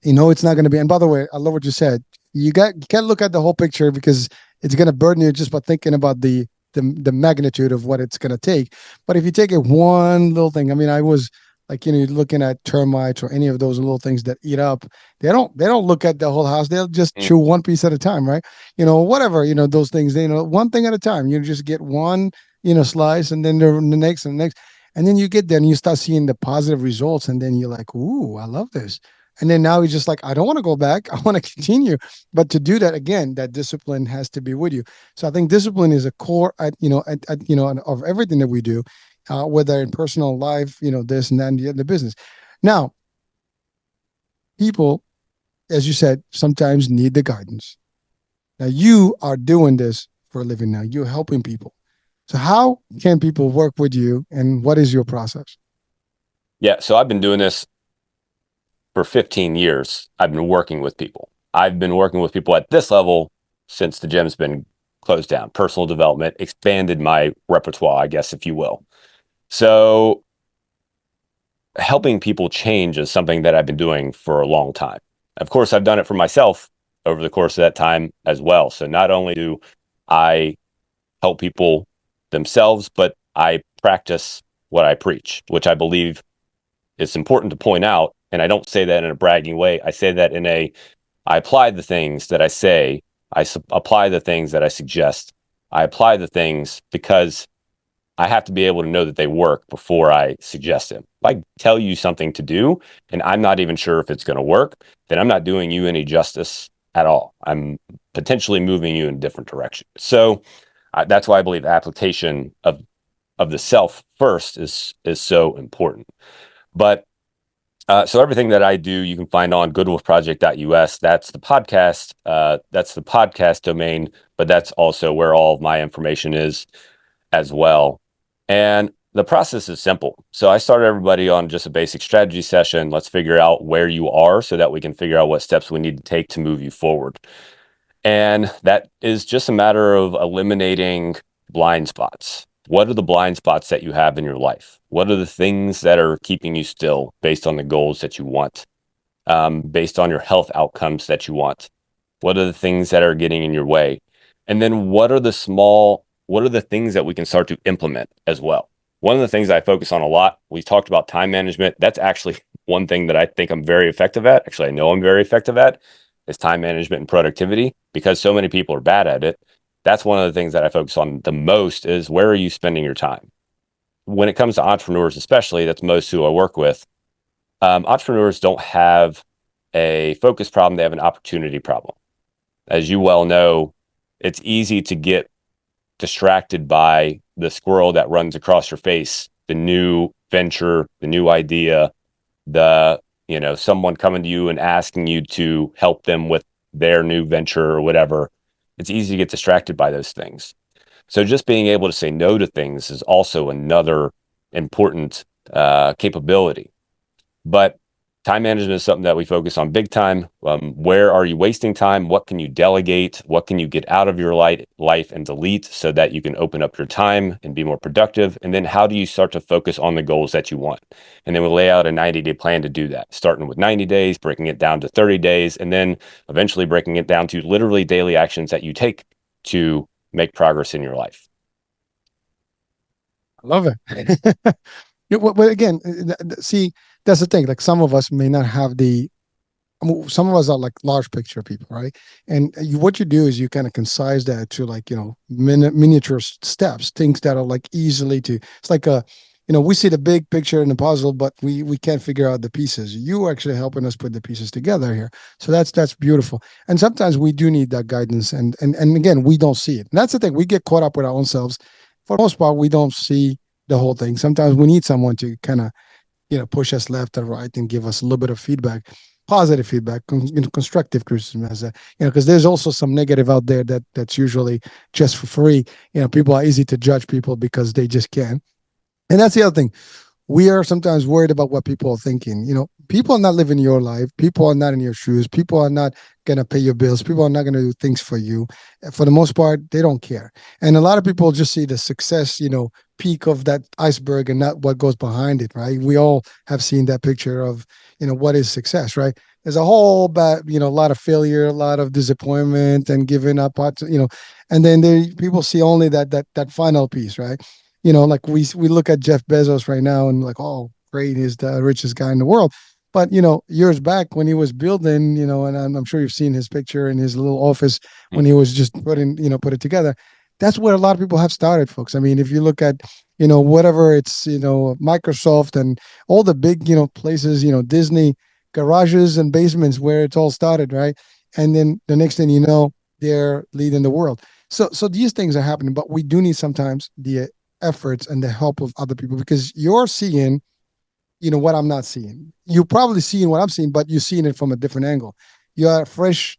It's not going to be. And by the way, I love what you said. You can't look at the whole picture, because it's going to burden you just by thinking about the magnitude of what it's going to take. But if you take it one little thing, I mean, I was like, looking at termites or any of those little things that eat up. They don't look at the whole house. They'll just chew one piece at a time, right? Whatever, those things. They one thing at a time. You just get one, slice, and then the next and the next, and then you get there and you start seeing the positive results, and then you're like, ooh, I love this. And then now he's just like, I don't want to go back. I want to continue. But to do that, again, that discipline has to be with you. So I think discipline is a core, of everything that we do, whether in personal life, this and that, and the business. Now, people, as you said, sometimes need the guidance. Now, you are doing this for a living now. You're helping people. So how can people work with you and what is your process? Yeah. So I've been doing this for 15 years. I've been working with people. I've been working with people at this level since the gym's been closed down. Personal development expanded my repertoire, I guess, if you will. So helping people change is something that I've been doing for a long time. Of course, I've done it for myself over the course of that time as well. So not only do I help people themselves, but I practice what I preach, which I believe is important to point out. And I don't say that in a bragging way. I say that in a, I apply the things that I say, apply the things that I suggest. I apply the things because I have to be able to know that they work before I suggest them. If I tell you something to do and I'm not even sure if it's going to work, then I'm not doing you any justice at all. I'm potentially moving you in a different direction. So that's why I believe application of the self first is so important. But so everything that I do, you can find on goodwolfproject.us. That's the podcast domain, but that's also where all of my information is as well. And the process is simple. So I start everybody on just a basic strategy session. Let's figure out where you are so that we can figure out what steps we need to take to move you forward. And that is just a matter of eliminating blind spots. What are the blind spots that you have in your life? What are the things that are keeping you still based on the goals that you want, based on your health outcomes that you want? What are the things that are getting in your way? And then what are the things that we can start to implement as well? One of the things I focus on a lot, we talked about time management. That's actually one thing that I think I'm very effective at. Actually, I know I'm very effective at is time management and productivity because so many people are bad at it. That's one of the things that I focus on the most is where are you spending your time? When it comes to entrepreneurs, especially, that's most who I work with. Entrepreneurs don't have a focus problem, they have an opportunity problem. As you well know, it's easy to get distracted by the squirrel that runs across your face, the new venture, the new idea, the, someone coming to you and asking you to help them with their new venture or whatever. It's easy to get distracted by those things. So just being able to say no to things is also another important capability. But time management is something that we focus on big time. Where are you wasting time? What can you delegate? What can you get out of your life and delete so that you can open up your time and be more productive? And then how do you start to focus on the goals that you want? And then we'll lay out a 90-day plan to do that, starting with 90 days, breaking it down to 30 days, and then eventually breaking it down to literally daily actions that you take to make progress in your life. I love it. But again, see, that's the thing. Like some of us may not have some of us are like large picture people, right? And what you do is you kind of concise that to like, miniature steps, things that are like easily to, it's like we see the big picture in the puzzle, but we can't figure out the pieces. You are actually helping us put the pieces together here. So that's beautiful. And sometimes we do need that guidance. And again, we don't see it. And that's the thing. We get caught up with our own selves. For the most part, we don't see the whole thing. Sometimes we need someone to kind of push us left and right and give us a little bit of feedback, positive feedback, constructive criticism, as because there's also some negative out there that's usually just for free. People are easy to judge people because they just can. And that's the other thing. We are sometimes worried about what people are thinking. People are not living your life. People are not in your shoes. People are not going to pay your bills. People are not going to do things for you. For the most part, they don't care. And a lot of people just see the success, peak of that iceberg and not what goes behind it, right? We all have seen that picture of, what is success, right? There's a whole a lot of failure, a lot of disappointment and giving up, and then people see only that final piece, right? Like we look at Jeff Bezos right now and like, oh, great, he's the richest guy in the world. But years back when he was building, and I'm sure you've seen his picture in his little office when he was just put it together. That's where a lot of people have started, folks. I mean, if you look at, whatever it's, Microsoft and all the big, places, Disney garages and basements where it's all started, right? And then the next thing you know, they're leading the world. So these things are happening, but we do need sometimes the efforts and the help of other people because you're seeing, what I'm not seeing. You're probably seeing what I'm seeing, but you're seeing it from a different angle. You're a fresh,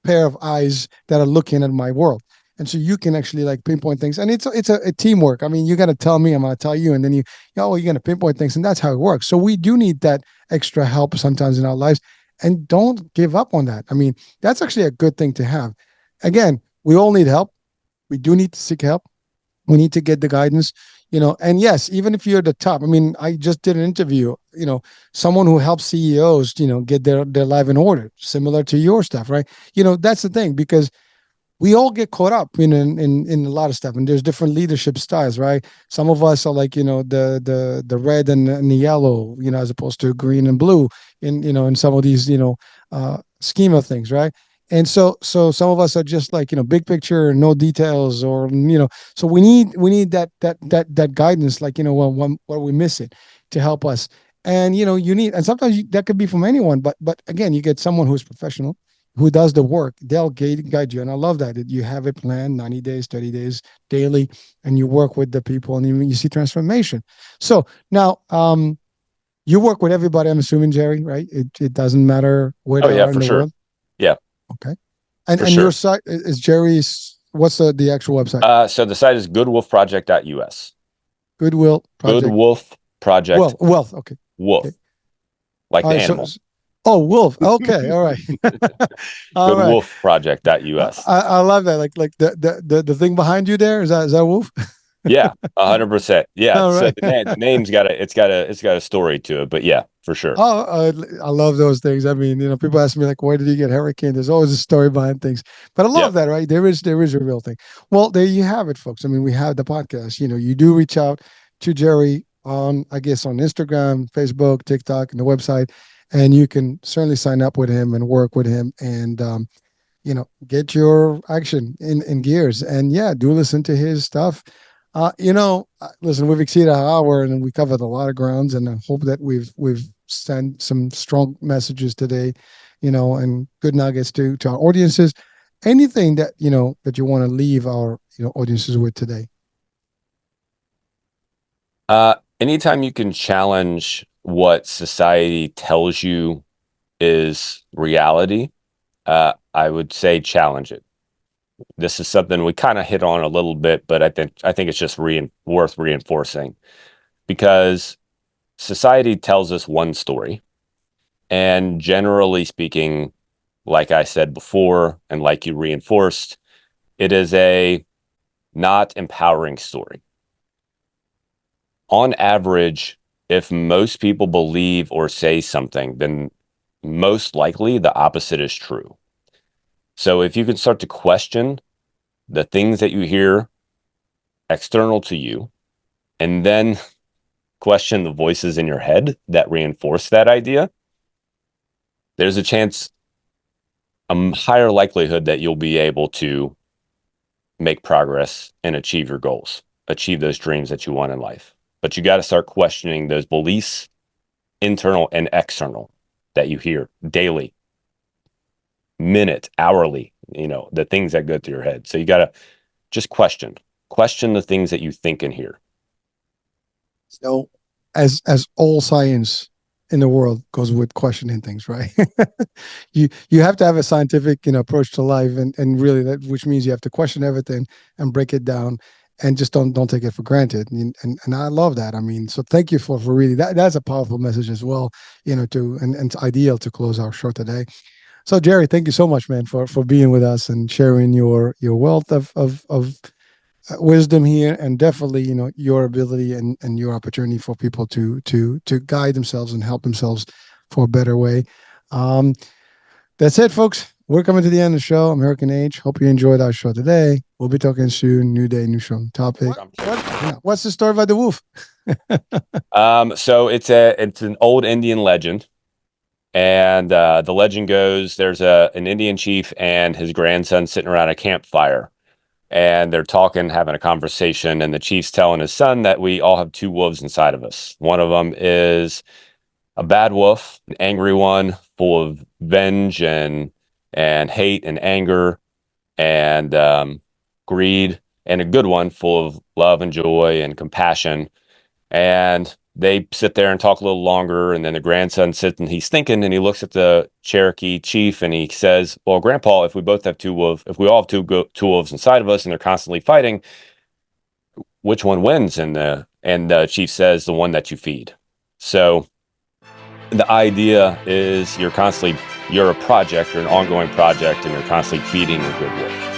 pair of eyes that are looking at my world. And so you can actually like pinpoint things, and it's a teamwork. I mean, you got to tell me, I'm going to tell you, and then oh, you're going to pinpoint things, and that's how it works. So we do need that extra help sometimes in our lives, and don't give up on that. I mean, that's actually a good thing to have. Again, we all need help. We do need to seek help. We need to get the guidance, and yes, even if you're the top. I mean, I just did an interview, someone who helps CEOs, get their life in order, similar to your stuff, right? That's the thing, because we all get caught up in a lot of stuff, and there's different leadership styles, right? Some of us are like, the red and the yellow, as opposed to green and blue in some of these, scheme of things, right? And so some of us are just like, big picture, no details, or so we need that guidance, like, what are we missing to help us. And you need, and sometimes that could be from anyone, but again, you get someone who's professional, who does the work. They'll guide you. And I love that you have it planned 90 days, 30 days, daily, and you work with the people, and you see transformation. So now, you work with everybody, I'm assuming, Jerry, right? It doesn't matter where Oh they yeah, are in for the sure. world. Yeah, Okay. And for and your sure. site is Jerry's, what's the actual website? So the site is goodwolfproject.us. Goodwill Project. Good Project Wealth. Okay. Okay. Wolf, like All the right. animal. Oh, Wolf. Okay. All right. All right. Goodwolfproject.us. I love that. Like the thing behind you there, is that Wolf? Yeah, 100%. Yeah. All So right. the name's got a story to it, but yeah, for sure. Oh, I love those things. I mean, people ask me like, where did you get hurricane? There's always a story behind things, but I love Yep. that, right? There is a real thing. Well, there you have it, folks. I mean, we have the podcast. You do reach out to Jerry on, I guess, on Instagram, Facebook, TikTok, and the website, and you can certainly sign up with him and work with him, and get your action in gears. And yeah, do listen to his stuff. Listen, we've exceeded our hour, and we covered a lot of grounds, and I hope that we've sent some strong messages today, and good nuggets to our audiences. Anything that you want to leave our audiences with today? Anytime you can challenge what society tells you is reality, I would say challenge it. This is something we kind of hit on a little bit, but I think it's just worth reinforcing, because society tells us one story, and generally speaking, like I said before, and like you reinforced, it is a not empowering story. On average, if most people believe or say something, then most likely the opposite is true. So if you can start to question the things that you hear external to you, and then question the voices in your head that reinforce that idea, there's a higher likelihood that you'll be able to make progress and achieve your goals, achieve those dreams that you want in life. But you got to start questioning those beliefs, internal and external, that you hear daily, minute, hourly, the things that go through your head. So you got to just question the things that you think and hear. So, as all science in the world goes with questioning things, right? You have to have a scientific approach to life, and really that, which means you have to question everything and break it down, and just don't take it for granted. And I love that. I mean, so thank you for really that's a powerful message as well. And it's ideal to close our show today. So Jerry, thank you so much, man, for being with us and sharing your wealth of wisdom here, and definitely your ability and your opportunity for people to guide themselves and help themselves for a better way. um that's it, folks. We're coming to the end of the show. American Age. Hope you enjoyed our show today. We'll be talking soon. New day, new show topic. What's the story about the wolf? So it's an old Indian legend, and the legend goes there's an Indian chief and his grandson sitting around a campfire, and they're talking, having a conversation, and the chief's telling his son that we all have two wolves inside of us. One of them is a bad wolf, an angry one, full of venge and hate and anger and greed, and a good one full of love and joy and compassion. And They sit there and talk a little longer, and then the grandson sits and he's thinking, and he looks at the Cherokee chief and he says, "Well, Grandpa, if we both have if we all have two wolves inside of us and they're constantly fighting, which one wins?" And the chief says, "The one that you feed." So the idea is you're a project, you're an ongoing project, and you're constantly feeding your good wolf.